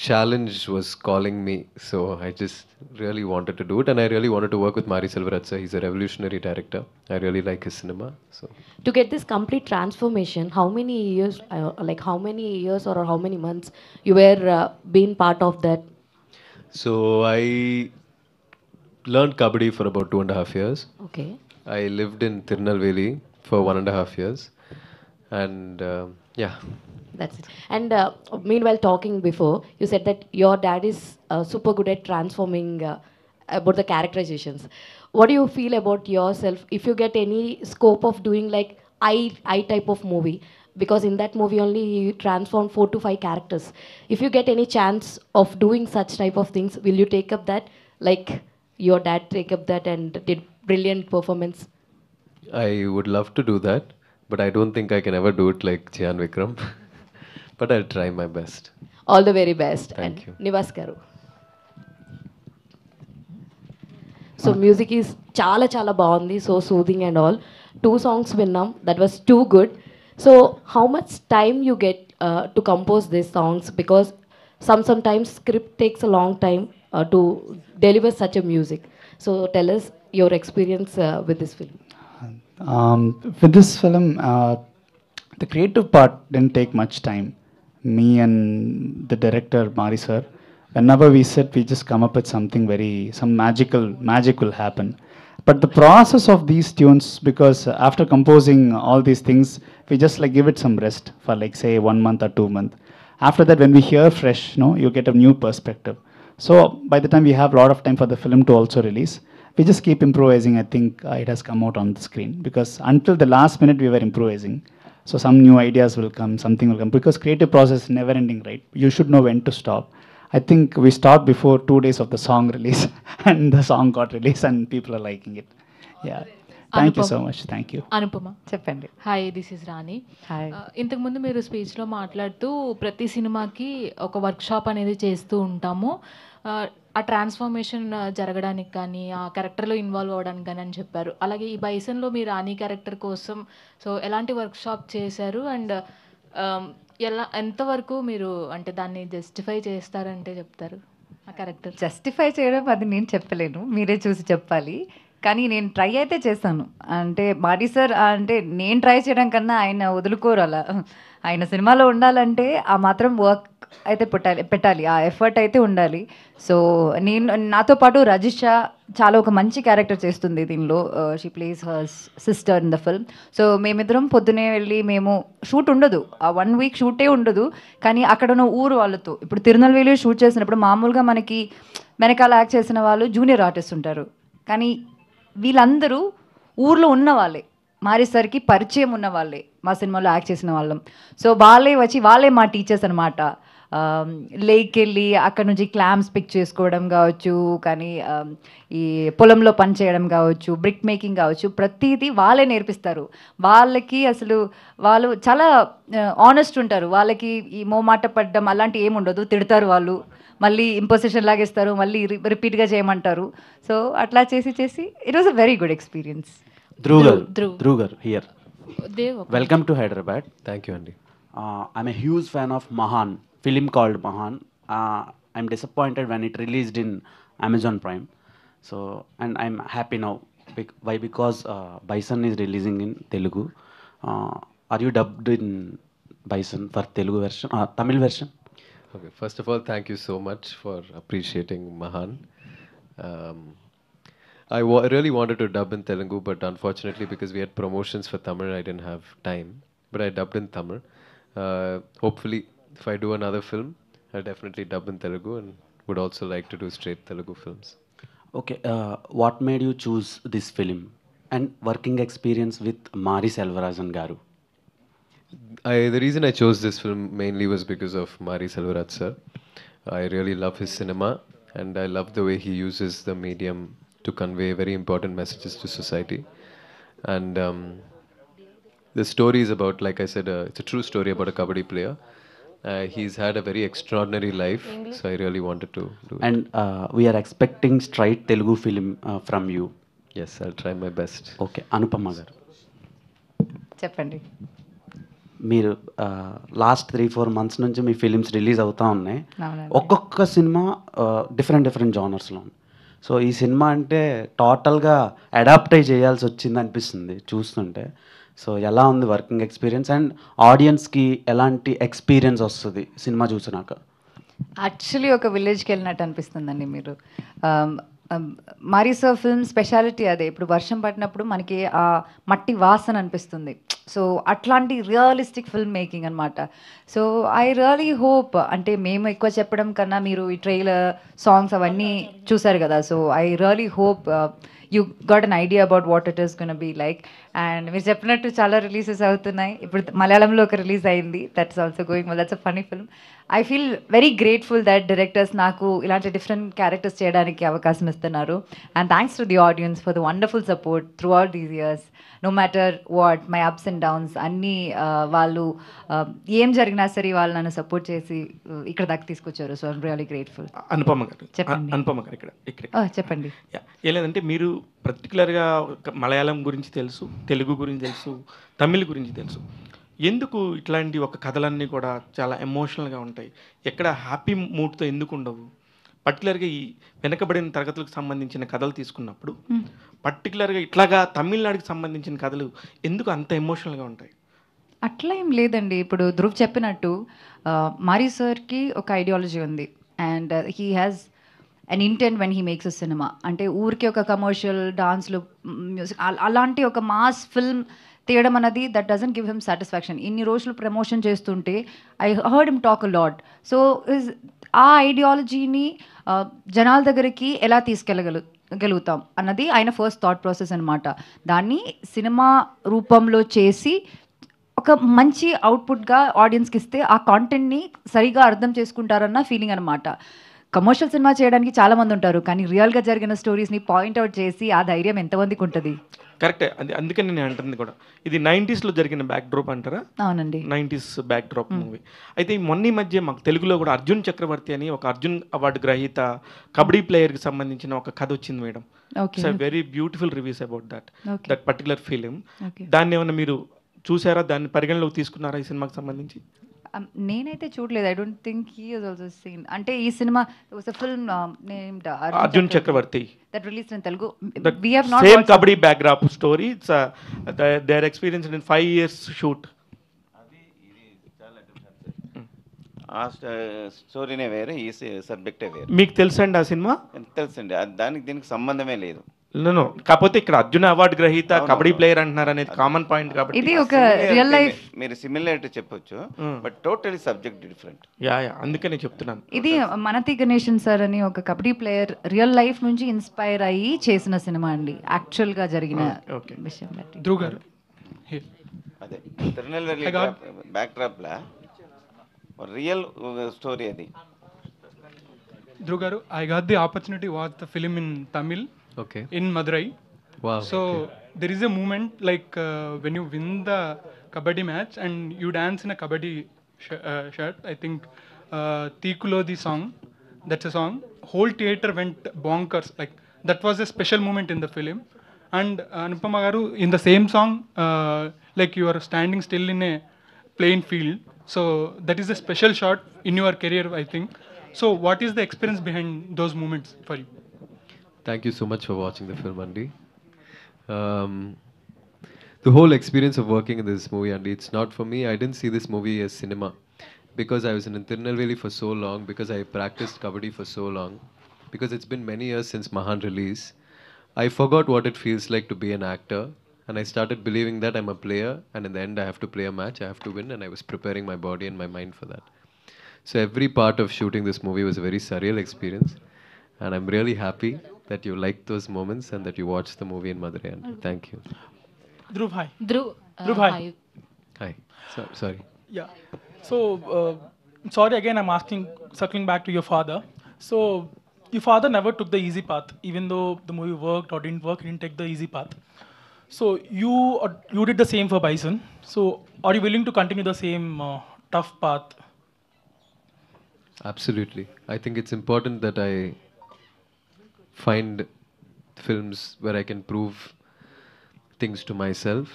Speaker 6: challenge was calling me, so I just really wanted to do it, and I really wanted to work with Mari Selvaraj sir. He's a revolutionary director. I really like his cinema. So
Speaker 10: To get this complete transformation, how many years or how many months you were being part of that?
Speaker 6: So I learned kabaddi for about 2.5 years.
Speaker 10: Okay.
Speaker 6: I lived in Tirunelveli for 1.5 years, and yeah,
Speaker 10: That's it. And meanwhile, talking before, you said that your dad is super good at transforming about the characterizations. What do you feel about yourself if you get any scope of doing like I type of movie? Because in that movie only you transform 4 to 5 characters. If you get any chance of doing such type of things, will you take up that? Like your dad take up that and did brilliant performance.
Speaker 6: I would love to do that, but I don't think I can ever do it like Jian Vikram. But I'll try my best.
Speaker 10: All the very best.
Speaker 6: Thank
Speaker 10: and Nivas garu. So music is chala chala బాగుంది, so soothing and all. 2 songs విన్నాం, that was too good. So how much time you get to compose these songs? Because sometimes script takes a long time to deliver such a music. So tell us your experience with this film.
Speaker 4: With this film, the creative part didn't take much time. Me and the director, Mari sir, whenever we sit, we just come up with something some magic will happen. But the process of these tunes, because after composing all these things, we just like give it some rest for like say 1 month or 2 months. After that, when we hear fresh, you get a new perspective. So by the time we have a lot of time for the film to also release, we just keep improvising. I think it has come out on the screen, because until the last minute we were improvising. So some new ideas will come, something will come, because creative process is never ending, right? You should know when to stop. I think we stopped before 2 days of the song release and the song got released and people are liking it. Yeah. Thank you so much. Thank you.
Speaker 11: అనుపమ
Speaker 5: చెప్పండి.
Speaker 11: Hi, this is Rani.
Speaker 5: Hi.
Speaker 11: ఇంతకుముందు మీరు స్పీచ్లో మాట్లాడుతూ ప్రతి సినిమాకి ఒక workshop అనేది చేస్తూ ఉంటాము, ఆ ట్రాన్స్ఫర్మేషన్ జరగడానికి కానీ ఆ క్యారెక్టర్లో ఇన్వాల్వ్ అవ్వడానికి కానీ అని చెప్పారు. అలాగే ఈ బైసన్లో మీరు రాణి క్యారెక్టర్ కోసం సో ఎలాంటి వర్క్షాప్ చేశారు అండ్ ఎంతవరకు మీరు అంటే దాన్ని జస్టిఫై చేస్తారంటే చెప్తారు ఆ క్యారెక్టర్?
Speaker 5: జస్టిఫై చేయడం అది నేను చెప్పలేను, మీరే చూసి చెప్పాలి. కానీ నేను ట్రై అయితే చేశాను. అంటే మారీ సార్ అంటే నేను ట్రై చేయడం కన్నా ఆయన వదులుకోరు అలా. ఆయన సినిమాలో ఉండాలంటే ఆ మాత్రం వర్క్ అయితే పెట్టాలి, ఆ ఎఫర్ట్ అయితే ఉండాలి. సో నాతో పాటు రజిషా చాలా ఒక మంచి క్యారెక్టర్ చేస్తుంది దీనిలో. She place her sister in the film. So మేమిద్దరం పొద్దునే వెళ్ళి, మేము షూట్ ఉండదు, ఆ 1 వీక్ షూటే ఉండదు, కానీ అక్కడ ఉన్న ఊరు వాళ్ళతో, ఇప్పుడు తిరునల్వేలి షూట్ చేసినప్పుడు మామూలుగా మనకి వెనకాల యాక్ట్ చేసిన వాళ్ళు జూనియర్ ఆర్టిస్ట్ ఉంటారు, కానీ వీళ్ళందరూ ఊర్లో ఉన్న వాళ్ళే, మారేసరికి పరిచయం ఉన్న వాళ్ళే, మా సినిమాలో యాక్ట్ చేసిన వాళ్ళం. సో వాళ్ళే మా టీచర్స్ అనమాట. లేక్కి వెళ్ళి అక్కడ నుంచి క్లామ్స్ పిక్ చేసుకోవడం కావచ్చు, కానీ ఈ పొలంలో పని చేయడం కావచ్చు, బ్రిక్ మేకింగ్ కావచ్చు, ప్రతిదీ వాళ్ళే నేర్పిస్తారు. వాళ్ళకి అసలు వాళ్ళు చాలా ఆనెస్ట్ ఉంటారు. వాళ్ళకి ఈ మోమాట పడ్డం అలాంటి ఏమి ఉండదు. తిడతారు వాళ్ళు, మళ్ళీ ఇంపోజిషన్ లాగేస్తారు, మళ్ళీ రిపీట్గా చేయమంటారు. సో అట్లా చేసి it was a very good experience.
Speaker 12: Dhruv garu here. Welcome to Hyderabad.
Speaker 6: Thank you, Andy.
Speaker 12: I'm a huge fan of Mahan, film called Mahan. I'm disappointed when it released in Amazon Prime. So, and I'm happy now. Why? Because Bison is releasing in Telugu. Are you dubbed in Bison for Telugu version, Tamil version?
Speaker 6: Okay, first of all, thank you so much for appreciating Mahan. I really wanted to dub in Telugu, but unfortunately, because we had promotions for Tamil, I didn't have time. But I dubbed in Tamil. Hopefully, if I do another film, I'll definitely dub in Telugu and would also like to do straight Telugu films.
Speaker 12: Okay, what made you choose this film and working experience with Mari Selvaraj garu?
Speaker 6: The reason I chose this film mainly was because of Mari Selvaraj sir. I really love his cinema and I love the way he uses the medium to convey very important messages to society. And the story is about, like I said, it's a true story about a kabaddi player. He's had a very extraordinary life, so I really wanted to do it.
Speaker 12: And we are expecting straight Telugu film from you.
Speaker 6: Yes, I'll try my best.
Speaker 12: Okay, Anupama garu.
Speaker 5: చెప్పండి.
Speaker 12: మీరు last 3-4 months నుంచి మీ films release అవుతూ ఉన్నాయి. ఒక్కొక్క cinema different జానర్స్లో ఉంది. So ఈ cinema అంటే టోటల్గా అడాప్ట్ చేయాల్సి వచ్చింది అనిపిస్తుంది చూస్తుంటే. సో ఎలా ఉంది వర్కింగ్ ఎక్స్పీరియన్స్ అండ్ ఆడియన్స్కి ఎలాంటి ఎక్స్పీరియన్స్ వస్తుంది సినిమా చూసినాక?
Speaker 5: యాక్చువల్లీ ఒక విలేజ్కి వెళ్ళినట్టు అనిపిస్తుందండి. మీరు మారీ సార్ ఫిల్మ్ స్పెషాలిటీ అదే. ఇప్పుడు వర్షం పడినప్పుడు మనకి ఆ మట్టి వాసన అనిపిస్తుంది. సో అట్లాంటి రియలిస్టిక్ ఫిల్మ్ మేకింగ్ అనమాట. సో ఐ రియలీ హోప్, అంటే మేము ఎక్కువ చెప్పడం కన్నా మీరు ఈ ట్రైలర్ సాంగ్స్ అవన్నీ చూసారు కదా. So I really hope you got an idea about what it is gonna be like. And మీరు చెప్పినట్టు చాలా రిలీజెస్ అవుతున్నాయి. ఇప్పుడు మలయాళంలో ఒక రిలీజ్ అయింది, that's also going well. That's a funny film. I feel very grateful that directors నాకు ఇలాంటి డిఫరెంట్ క్యారెక్టర్స్ చేయడానికి అవకాశం ఇస్తున్నారు. And thanks to the audience for the wonderful support throughout these years. No matter what my ups and downs అన్నీ వాళ్ళు ఏం జరిగినా సరే వాళ్ళు నన్ను సపోర్ట్ చేసి ఇక్కడ దాకా తీసుకొచ్చారు. So I'm really grateful.
Speaker 7: Anupama గారు,
Speaker 5: చెప్పండి.
Speaker 7: అనుపమ గారు ఇక్కడ
Speaker 5: చెప్పండి.
Speaker 7: ఏం లేదంటే మీరు పర్టికులర్గా మలయాళం గురించి తెలుసు, తెలుగు గురించి తెలుసు, తమిళ్ గురించి తెలుసు. ఎందుకు ఇట్లాంటి ఒక కథలన్నీ కూడా చాలా ఎమోషనల్గా ఉంటాయి? ఎక్కడ హ్యాపీ మూడ్తో ఎందుకు ఉండవు? పర్టికులర్గా ఈ వెనకబడిన తరగతులకు సంబంధించిన కథలు తీసుకున్నప్పుడు పర్టికులర్గా ఇట్లాగా తమిళనాడుకి సంబంధించిన కథలు ఎందుకు అంత ఎమోషనల్గా ఉంటాయి?
Speaker 5: అట్లా ఏం లేదండి. ఇప్పుడు ధ్రువ్ చెప్పినట్టు మారీ సార్కి ఒక ఐడియాలజీ ఉంది. And he has an intent when he makes a cinema. అంటే ఊరికి ఒక కమర్షియల్ డాన్స్లు, మ్యూజిక్ అలాంటి ఒక మాస్ ఫిల్మ్ తీయడం అన్నది that doesn't give him satisfaction. ఇన్ని రోజులు ప్రమోషన్ చేస్తుంటే I heard him talk a lot. So ఆ ఐడియాలజీని జనాల దగ్గరికి ఎలా తీసుకెళ్ళగలుగుతాం అన్నది ఆయన ఫస్ట్ థాట్ ప్రాసెస్ అనమాట. దాన్ని సినిమా రూపంలో చేసి ఒక మంచి అవుట్పుట్గా ఆడియన్స్కి ఇస్తే ఆ కాంటెంట్ని సరిగా అర్థం చేసుకుంటారన్న ఫీలింగ్ అనమాట. కమర్షియల్ సినిమా చేయడానికి చాలామంది ఉంటారు, కానీ రియల్గా జరిగిన స్టోరీస్ని పాయింట్అవుట్ చేసి ఆ ధైర్యం ఎంతమందికి ఉంటుంది?
Speaker 7: కరెక్టే. అందుకని నేను అంటుంది కూడా ఇది 90sలో జరిగిన బ్యాక్ డ్రాప్ అంటారా?
Speaker 5: అవునండి,
Speaker 7: 90s బ్యాక్ డ్రాప్ మూవీ. అయితే ఈ మొన్న మధ్య మాకు తెలుగులో కూడా అర్జున్ చక్రవర్తి అని ఒక అర్జున్ అవార్డు గ్రహీత కబడ్డీ ప్లేయర్కి సంబంధించిన ఒక కథ వచ్చింది madam. It's very beautiful reviews about that particular film. దాన్ని ఏమన్నా మీరు చూసారా? దాన్ని పరిగణలోకి తీసుకున్నారా ఈ సినిమాకి సంబంధించి?
Speaker 5: నేనైతే చూడలేదు. I don't think he was also seen. అంటే ఈ సినిమా was a film named
Speaker 7: Arjun Chakravarthy
Speaker 5: that released in Telugu.
Speaker 7: We have not same kabaddi backdrop story. It's their experience in 5 years shoot.
Speaker 3: ఆ స్టోరీనే వేరే, ఈ సబ్జెక్టే వేరే.
Speaker 7: మీకు తెలుసండి ఆ సినిమా?
Speaker 3: తెలుసండి, దానికి దీనికి సంబంధమే లేదు.
Speaker 7: నో, కాకపోతే ఇక్కడ అర్జున అవార్డు గ్రహీత కబడ్డీ ప్లేయర్ అంటున్నారు అనేది కామన్ పాయింట్ కాబట్టి
Speaker 5: ఇది ఒక రియల్ లైఫ్.
Speaker 3: మీరు సిమిలారిటీ చెప్పొచ్చు, but totally subject different.
Speaker 7: Yeah అందుకనే చెప్తున్నాను.
Speaker 5: ఇది మనతి గణేషన్ సార్ అని ఒక కబడ్డీ ప్లేయర్ రియల్ లైఫ్ నుంచి ఇన్స్పైర్ అయ్యి చేసిన సినిమా అండి, యాక్చువల్ గా జరిగిన విషయం.
Speaker 13: ధ్రువ్ గారు,
Speaker 3: అదే తిరునెల్వేలి బ్యాక్ డ్రాప్ లా రియల్ స్టోరీ అది.
Speaker 13: Dhruv garu, I got the opportunity to watch the film in Tamil.
Speaker 6: Okay.
Speaker 13: In Madurai.
Speaker 6: Wow.
Speaker 13: So there is a moment like when you win the kabaddi match and you dance in a kabaddi shirt. I think Teekulo the song. That's a song. Whole theater went bonkers. Like that was a special moment in the film. And Anupama garu, in the same song, like you are standing still in a plain field. So that is a special shot in your career, I think. So what is the experience behind those moments for you?
Speaker 6: Thank you so much for watching the film, Andy. The whole experience of working in this movie, Andy, it's not for me. I didn't see this movie as cinema because I was in Tirunelveli for so long, because I practiced kabaddi for so long, because it's been many years since Mahan release. I forgot what it feels like to be an actor, and I started believing that I'm a player, and in the end I have to play a match, I have to win, and I was preparing my body and my mind for that. So every part of shooting this movie was a very surreal experience, and I'm really happy that you liked those moments and that you watched the movie in Madurai. Thank you.
Speaker 13: Dhruv, hi.
Speaker 11: Dhruv,
Speaker 13: hi.
Speaker 6: Hi. Sorry.
Speaker 13: Yeah. So, sorry again, I'm asking, circling back to your father. So, your father never took the easy path, even though the movie worked or didn't work, he didn't take the easy path. So, you did the same for Bison. So, are you willing to continue the same tough path?
Speaker 6: Absolutely. I think it's important that I find films where I can prove things to myself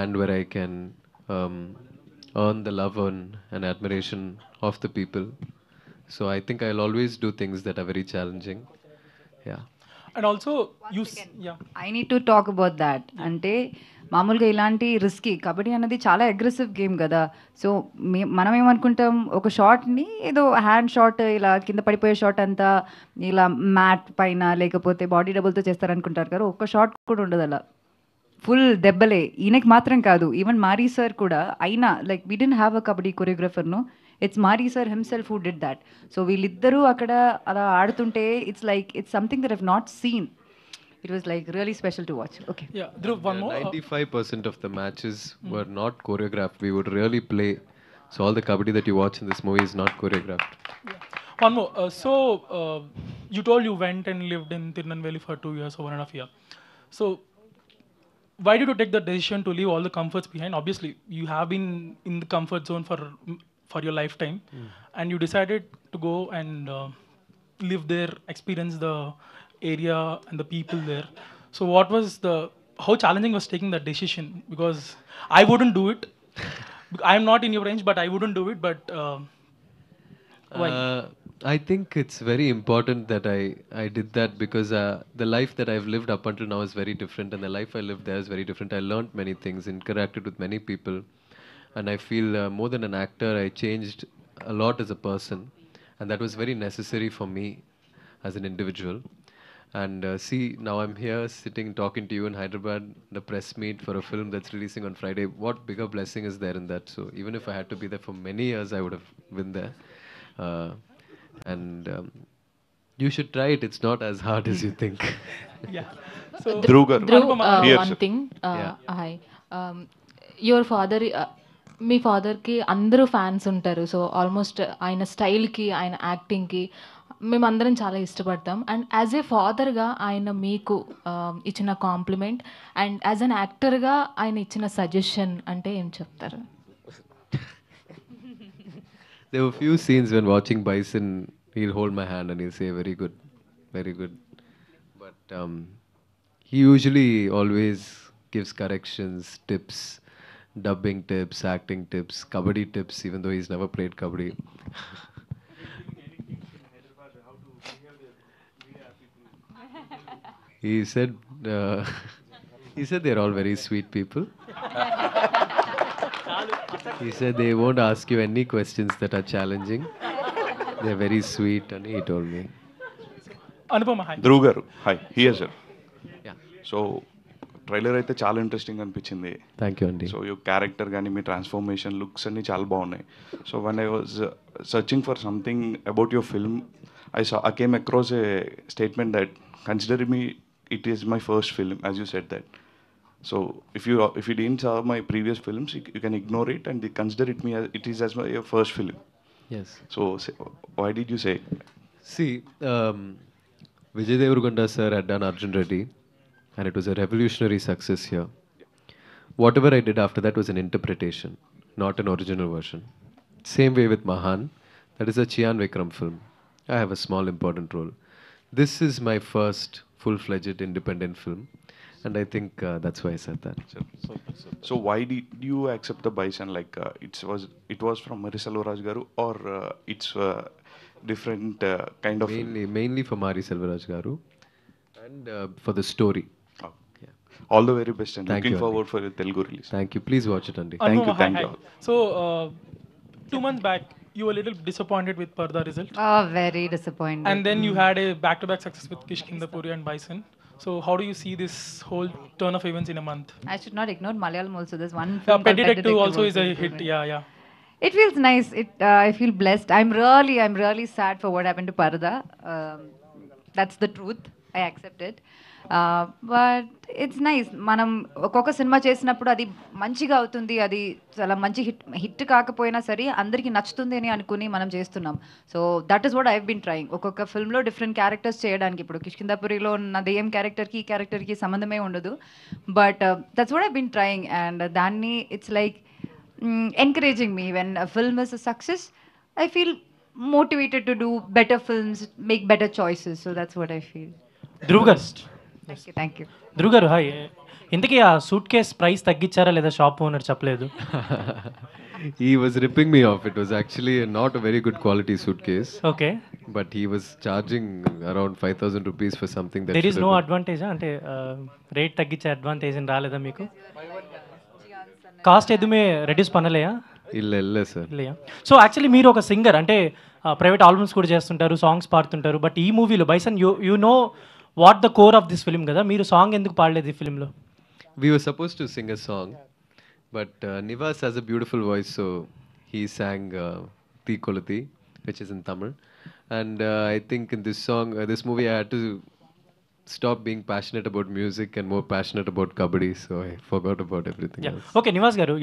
Speaker 6: and where I can earn the love and admiration of the people. So I think I'll always do things that are very challenging. Yeah.
Speaker 13: And also,
Speaker 5: I need to talk about that. Ante మామూలుగా ఇలాంటి risky kabaddi అన్నది చాలా aggressive game కదా. So మనం ఏమనుకుంటాం, ఒక షాట్ని ఏదో hand shot ఇలా కింద పడిపోయే షాట్ అంతా ఇలా మ్యాట్ పైన లేకపోతే బాడీ డబుల్తో చేస్తారనుకుంటారు కదా. ఒక్క షాట్ కూడా ఉండదు అలా, ఫుల్ దెబ్బలే. ఈయనకి మాత్రం కాదు, ఈవెన్ మారీ సార్ కూడా. అయినా like we didn't have a kabaddi కొరియోగ్రఫర్ను, it's Mari sir himself who did that. So వీళ్ళిద్దరూ అక్కడ అలా ఆడుతుంటే it's something that I've not seen. It was like really special to watch. Okay.
Speaker 14: Yeah, Dhruv, one more.
Speaker 6: 95% of the matches were not choreographed. We would really play. So all the kabaddi that you watch in this movie is not choreographed.
Speaker 14: One more. You told you went and lived in Tirunelveli for 2 years or 1.5 years. So why did you take the decision to leave all the comforts behind? Obviously, you have been in the comfort zone for your lifetime, and you decided to go and live there, experience the area and the people there. So how challenging was taking that decision? Because I wouldn't do it. I'm not in your range, but I wouldn't do it. But why?
Speaker 6: I think it's very important that I did that because the life that I've lived up until now is very different, and the life I lived there is very different. I learned many things, interacted with many people, and I feel more than an actor, I changed a lot as a person, and that was very necessary for me as an individual. And see, now I'm here sitting talking to you in Hyderabad, the press meet for a film that's releasing on Friday. What bigger blessing is there in that? So even if I had to be there for many years, I would have been there. And you should try it. It's not as hard as you think.
Speaker 14: Yeah. So
Speaker 2: Dhruv,
Speaker 14: one
Speaker 11: thing. Hi. Your father. మీ ఫాదర్కి అందరూ fans ఉంటారు. So almost ఆయన స్టైల్కి, ఆయన యాక్టింగ్కి మేమందరం చాలా ఇష్టపడతాం. And as a ఫాదర్గా ఆయన మీకు ఇచ్చిన కాంప్లిమెంట్ అండ్ యాజ్ అన్ యాక్టర్గా ఆయన ఇచ్చిన సజెషన్ అంటే ఏం చెప్తారు?
Speaker 6: There were few scenes when watching Bison, he'll hold my hand and he'll say, very good, very good. But he usually always gives corrections, tips, dubbing tips, acting tips, kabaddi tips, even though he's never played kabaddi. He said they're all very sweet people. He said they won't ask you any questions that are challenging. They're very sweet, and he told me.
Speaker 14: Anupama, hi.
Speaker 1: Dhruv garu, hi. Here, sir.
Speaker 6: Yeah.
Speaker 1: So trailer అయితే చాలా interesting అనిపించింది.
Speaker 6: Thank you అండి.
Speaker 1: So you character కానీ మీ transformation looks అన్నీ చాలా బాగున్నాయి. So one I was searching for something about your film, I came across a statement that consider me, it is my first film, as you said that. So if you didn't saw my previous films, you can ignore it and consider it is as my first film.
Speaker 6: Yes.
Speaker 1: So why did you say?
Speaker 6: See, Vijay Deverakonda sir had done Arjun Reddy, and it was a revolutionary success here. Whatever I did after that was an interpretation, not an original version. Same way with Mahan, that is a Chian Vikram film. I have a small important role. This is my first full-fledged independent film, and I think that's why I said that.
Speaker 1: So why did you accept the Bison? Like it was from Mari Selvaraj garu, or it's different kind of
Speaker 6: mainly for Mari Selvaraj garu, and for the story.
Speaker 1: All the very best, and
Speaker 6: Thank
Speaker 1: looking
Speaker 6: you,
Speaker 1: forward for your Telugu release.
Speaker 6: Thank you. Please watch it, Andy.
Speaker 1: Thank you.
Speaker 14: Hi. So 2 months back, you were a little disappointed with Parda result.
Speaker 5: Very disappointed.
Speaker 14: And then you had a back-to-back success with Kishkinda-Puri and Bison. So how do you see this whole turn of events in a month?
Speaker 5: I should not ignore Malayalam also. There's one film
Speaker 14: Pet
Speaker 5: called
Speaker 14: Detective also is a hit. Yeah.
Speaker 5: It feels nice. I feel blessed. I'm really sad for what happened to Parda. That's the truth. I accept it. But it's nice. మనం ఒక్కొక్క cinema చేసినప్పుడు అది మంచిగా అవుతుంది, అది చాలా మంచి hit కాకపోయినా సరే అందరికీ నచ్చుతుంది అని అనుకుని మనం చేస్తున్నాం. So that is what I been trying. ఒక్కొక్క ఫిల్మ్లో డిఫరెంట్ క్యారెక్టర్స్ చేయడానికి, ఇప్పుడు కిష్కిందాపురిలో ఉన్న దెయ్యం క్యారెక్టర్కి ఈ క్యారెక్టర్కి సంబంధమే ఉండదు. But that's what I been trying, and దాన్ని it's like encouraging me. When a film is a success, I feel motivated to do better films, make better choices. So that's what I feel.
Speaker 15: Dhruv garu.
Speaker 5: Thank you.
Speaker 15: Dhruv garu, hi. ఇంతకీ ఆ suit case price తగ్గించారా లేదా shop owner చెప్పలేదు?
Speaker 6: He was ripping me off. It was actually not a very good quality suitcase.
Speaker 15: Okay.
Speaker 6: But he was charging around 5,000 rupees for something that
Speaker 15: there is no advantage అంటే rate తగ్గించే advantage రాలేదా మీకు? Cost ఎదుమే reduce పనలేయా?
Speaker 6: ಇಲ್ಲ ಸರ್.
Speaker 15: இல்லையா? So actually మీరు ఒక సింగర్, అంటే ప్రైవేట్ ఆల్బమ్స్ కూడా చేస్తుంటారు, సాంగ్స్ పాడుతుంటారు. బట్ ఈ మూవీలో bison you know what the core of this film కదా, మీరు సాంగ్ ఎందుకు పాడలేదు ఈ ఫిల్మ్లో?
Speaker 6: We were supposed to sing a song, but Nivas has a beautiful voice, so he sang Teekolati, which is in Tamil. And I think in this song, this movie, I had to stop being passionate about music and more passionate about kabaddi, so I forgot about everything else.
Speaker 15: Okay, Nivas గారు,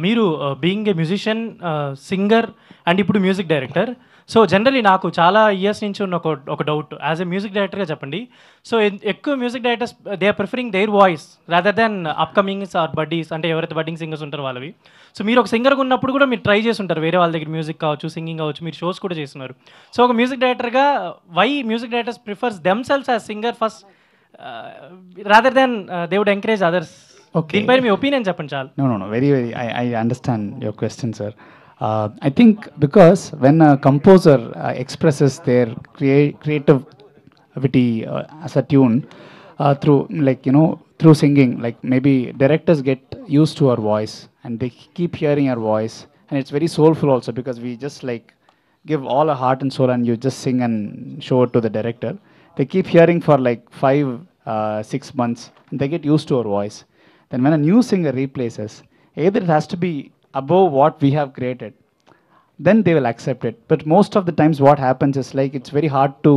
Speaker 15: మీరు being a musician, singer and ఇప్పుడు music director. So generally నాకు చాలా years నుంచి ఉన్న ఒక doubt, as a music డైరెక్టర్గా చెప్పండి. సో ఎక్కువ music directors they are preferring their voice rather than upcomings or buddies, అంటే ఎవరైతే బడ్డింగ్ సింగర్స్ ఉంటారో వాళ్ళవి. సో మీరు ఒక సింగర్గా ఉన్నప్పుడు కూడా మీరు ట్రై చేసి ఉంటారు, వేరే వాళ్ళ దగ్గర మ్యూజిక్ కావచ్చు, సింగింగ్ కావచ్చు, మీరు షోస్ కూడా చేస్తున్నారు. సో ఒక మ్యూజిక్ డైరెక్టర్గా why music directors prefers themselves as singer first rather than they would encourage others? దీనిపై మీ ఒపీనియన్ చెప్పండి చాలు.
Speaker 4: No. Very. I understand your question, sir. I think because when a composer expresses their creativity as a tune through, like, through singing, like maybe directors get used to our voice and they keep hearing our voice, and it's very soulful also because we just like give all our heart and soul and you just sing and show it to the director. They keep hearing for like 5-6 months and they get used to our voice. Then when a new singer replaces, either it has to be above what we have created, then they will accept it. But most of the times what happens is like it's very hard to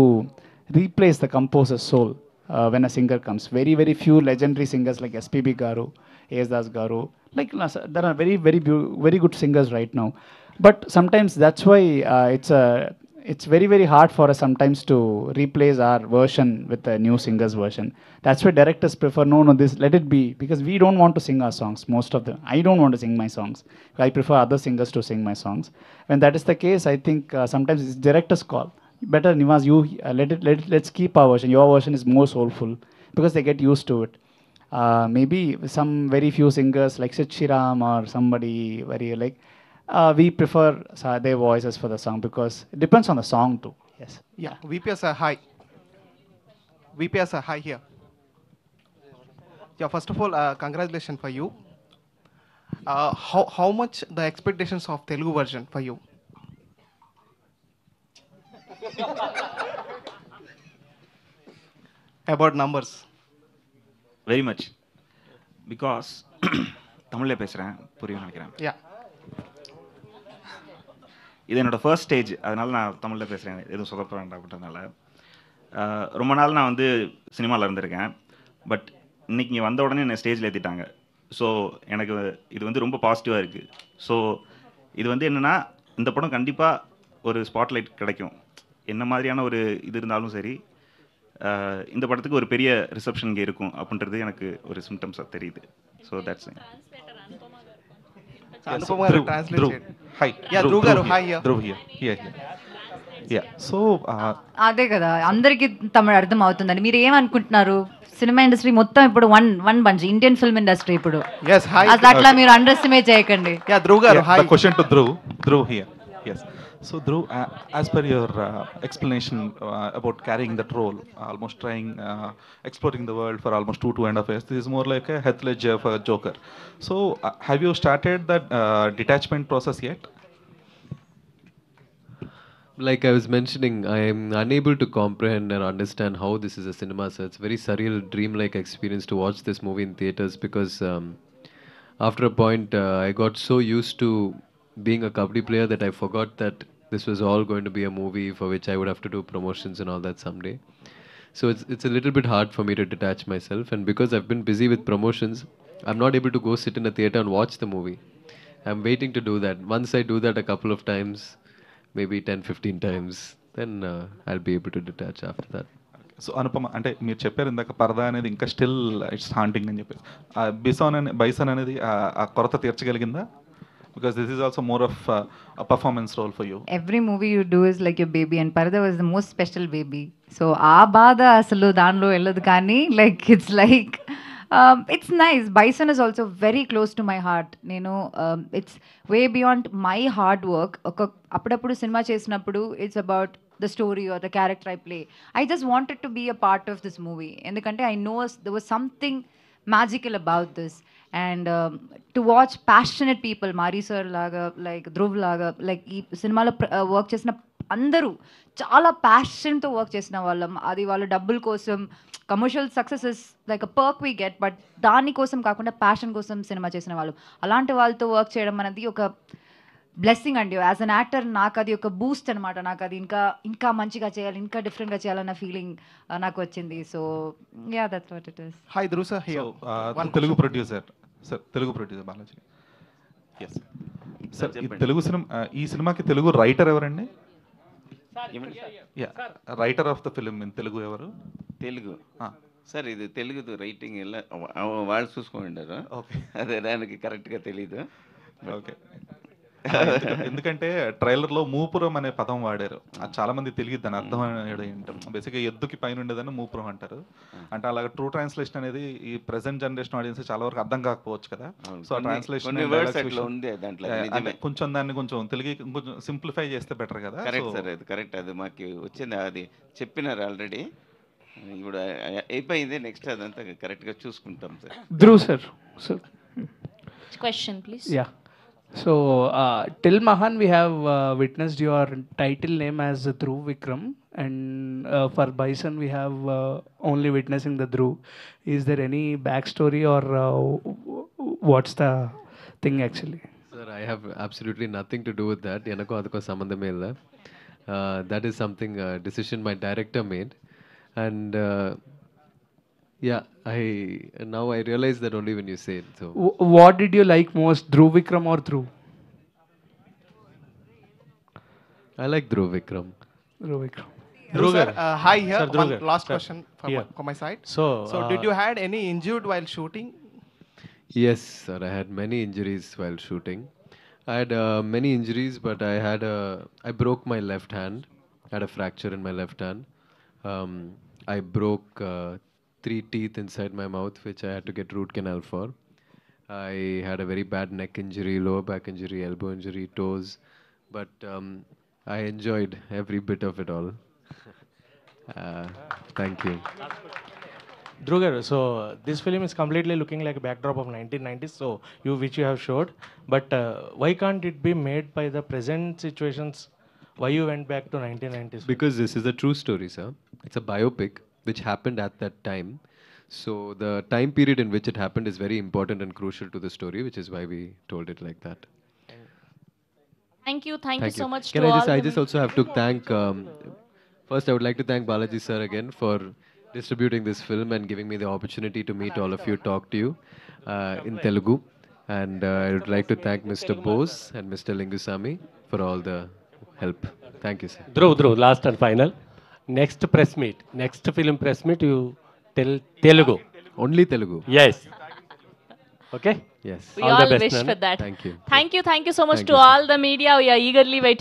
Speaker 4: replace the composer's soul when a singer comes. Very few legendary singers like SPB Garu, A.S. Garu, like there are very good singers right now. But sometimes that's why it's very hard for us sometimes to replace our version with a new singer's version. That's why directors prefer, no, this, let it be, because we don't want to sing our songs, most of them. I don't want to sing my songs. I prefer other singers to sing my songs. When that is the case, I think sometimes it's director's call. Better, Nivas, you let's keep our version. Your version is more soulful because they get used to it. Maybe some very few singers like Sid Shriram or somebody very like, we prefer their voices for the song because it depends on the song too. Yes.
Speaker 16: Yeah. VPS are high. VPS are high here. Yeah. First of all, congratulations for you. How much the expectations of Telugu version for you? About numbers.
Speaker 17: Very much. Because தமிழில் பேசுகிறேன், புரியும் நினைக்கிறேன்.
Speaker 16: Yeah.
Speaker 17: இது என்னோடய first stage, அதனால் நான் தமிழில் பேசுகிறேன், எதுவும் சொதப்ப வேண்டாம் அப்படின்றதுனால. ரொம்ப நாள் நான் வந்து சினிமாவில் இருந்திருக்கேன், பட் இன்றைக்கி இங்கே வந்த உடனே என்னை ஸ்டேஜில் ஏற்றிட்டாங்க. ஸோ எனக்கு இது வந்து ரொம்ப பாசிட்டிவாக இருக்குது. ஸோ இது வந்து என்னென்னா, இந்த படம் கண்டிப்பாக ஒரு ஸ்பாட்லைட் கிடைக்கும், என்ன மாதிரியான ஒரு இது இருந்தாலும் சரி, இந்த படத்துக்கு ஒரு பெரிய ரிசப்ஷன் இங்கே இருக்கும் அப்படின்றது எனக்கு ஒரு சிம்டம்ஸாக தெரியுது. So that's
Speaker 16: Anupama Garu translate. Hi. Yeah, Dhruv Garu. Hi here.
Speaker 18: Dhruv here. Yeah. So
Speaker 5: అదే కదా, అందరికీ తమిళ అర్థం అవుతుందండి. మీరు ఏమనుకుంటున్నారు? సినిమా ఇండస్ట్రీ మొత్తం ఇప్పుడు one bunch, Indian film industry ఇప్పుడు.
Speaker 16: Yes, hi.
Speaker 5: అట్లా మీరు అండర్ ఎస్టిమేట్ చేయకండి.
Speaker 16: Yeah, Dhruv Garu. Hi.
Speaker 18: The question to Dhruv here. Yes. So Dhruv, as per your explanation about carrying that role, almost trying, exploring the world for almost 2.5 years, this is more like a Heath Ledger for Joker. So have you started that detachment process yet?
Speaker 6: Like I was mentioning, I am unable to comprehend and understand how this is a cinema. So it's a very surreal, dreamlike experience to watch this movie in theaters because after a point, I got so used to being a kabaddi player that I forgot that this was all going to be a movie for which I would have to do promotions and all that someday. So it's a little bit hard for me to detach myself, and because I've been busy with promotions, I'm not able to go sit in a theater and watch the movie. I'm waiting to do that. Once I do that a couple of times, maybe 10-15 times, then I'll be able to detach after that.
Speaker 18: So Anupama, అంటే మీరు చెప్పారు ఇందాక పరదా అనేది ఇంకా still it's haunting అని చెప్పేసి, bison అనేది ఆ కొరత తీర్చగలిగిందా? Because this is also more of a performance role for you.
Speaker 5: Every movie you do is like your baby, and Parada was the most special baby. So aa baada asalu danlo elladu kaani, like it's like it's nice. Bison is also very close to my heart. It's way beyond my hard work. Appudu cinema chesinappudu it's about the story or the character I play. I just wanted to be a part of this movie. Endukante I know there was something magical about this. And to watch passionate people, Mari sir laga, like Dhruv laga, like ఈ సినిమాలో work చేసిన అందరూ చాలా ప్యాషన్తో work చేసిన వాళ్ళం. అది వాళ్ళ డబ్బుల కోసం, commercial success is like a perk we get, but దానికోసం కాకుండా ప్యాషన్ కోసం సినిమా చేసిన వాళ్ళు. అలాంటి వాళ్ళతో వర్క్ చేయడం అనేది ఒక బ్లెస్సింగ్ అండి. యాజ్ అన్ యాక్టర్ నాకు అది ఒక బూస్ట్ అనమాట. నాకు అది ఇంకా ఇంకా మంచిగా చేయాలి, ఇంకా డిఫరెంట్గా చేయాలన్న ఫీలింగ్ నాకు వచ్చింది. So yeah, that's what it is.
Speaker 16: Hi, Dhruv sir here.
Speaker 18: Telugu producer sir, Telugu producer Balaji. Yes sir, ఈ తెలుగు సినిమా, ఈ సినిమాకి తెలుగు రైటర్ ఎవరండి? Writer of the film in Telugu ఎవరు?
Speaker 3: తెలుగు సార్, ఇది తెలుగు రైటింగ్ ఎలా వాళ్ళు చూసుకుంటారు.
Speaker 18: ఓకే,
Speaker 3: అదే దానికి కరెక్ట్గా తెలీదు.
Speaker 18: ఓకే, ఎందుకంటే ట్రైలర్లో మూపురం అనే పదం వాడారు. అది చాలా మంది తెలియదు దాని అర్థం ఏంటో. బేసిక్గా ఎద్దుకి పైన ఉండేదని మూపురం అంటారు. అంటే అలాగే ట్రూ ట్రాన్స్లేషన్ అనేది ఈ ప్రెసెంట్ జనరేషన్ ఆడియన్స్ చాలా వరకు అర్థం కాకపోవచ్చు కదా. సో ట్రాన్స్లేషన్ కొంచెం దాన్ని కొంచెం తెలుగు కొంచెం సింప్లిఫై చేస్తే బెటర్ కదా.
Speaker 3: కరెక్ట్ సార్, అది కరెక్ట్. అది మాకు వచ్చింది, అది చెప్పినారు ఆల్రెడీ. ఇప్పుడు అయిపోయింది, నెక్స్ట్ అదంతా కరెక్ట్గా చూసుకుంటాం sir.
Speaker 19: Dhruv sir.
Speaker 2: Question please.
Speaker 19: Yeah. So, till Mahan, we have witnessed your title name as Dhruv Vikram, and for Bison, we have only witnessing the Dhruv. Is there any backstory or what's the thing actually?
Speaker 6: Sir, I have absolutely nothing to do with that. Yanako adko sambandhame illa. That is something decision my director made, and yeah, now I realize that only when you say it. So,
Speaker 19: What did you like most, Dhruv Vikram or Dhruv?
Speaker 6: I like Dhruv Vikram.
Speaker 19: Dhruv Vikram.
Speaker 16: Dhruv sir, hi here.
Speaker 14: Sir, Dhruv
Speaker 16: One
Speaker 14: sir.
Speaker 16: last
Speaker 14: Sir,
Speaker 16: question
Speaker 14: here.
Speaker 16: from my side.
Speaker 14: So,
Speaker 16: did you had any injured while shooting?
Speaker 6: Yes, sir. I had many injuries while shooting. I had many injuries, but I broke my left hand. I had a fracture in my left hand. I broke 3 teeth inside my mouth, which I had to get root canal for. I had a very bad neck injury, lower back injury, elbow injury, toes. But I enjoyed every bit of it all. Thank you.
Speaker 14: Dhruv, so this film is completely looking like a backdrop of 1990s, so which you have showed. But why can't it be made by the present situations? Why you went back to 1990s?
Speaker 6: Because this is a true story, sir. It's a biopic which happened at that time. So the time period in which it happened is very important and crucial to the story, which is why we told it like that.
Speaker 2: Thank you so much
Speaker 6: Can
Speaker 2: to
Speaker 6: I
Speaker 2: all
Speaker 6: just, I
Speaker 2: the
Speaker 6: just also have to thank, first I would like to thank Balaji sir again for distributing this film and giving me the opportunity to meet all of you, talk to you in Telugu. And I would like to thank Mr. Bose and Mr. Lingusamy for all the help. Thank you, sir.
Speaker 20: Dhruv, last and final. Next press meet, next film press meet, you tell Telugu.
Speaker 6: Only Telugu.
Speaker 20: Yes. Okay?
Speaker 6: Yes.
Speaker 2: We all wish for that.
Speaker 6: Thank you.
Speaker 2: Thank you so much
Speaker 6: Thank
Speaker 2: to
Speaker 6: you, sir.
Speaker 2: all the media. We are eagerly waiting.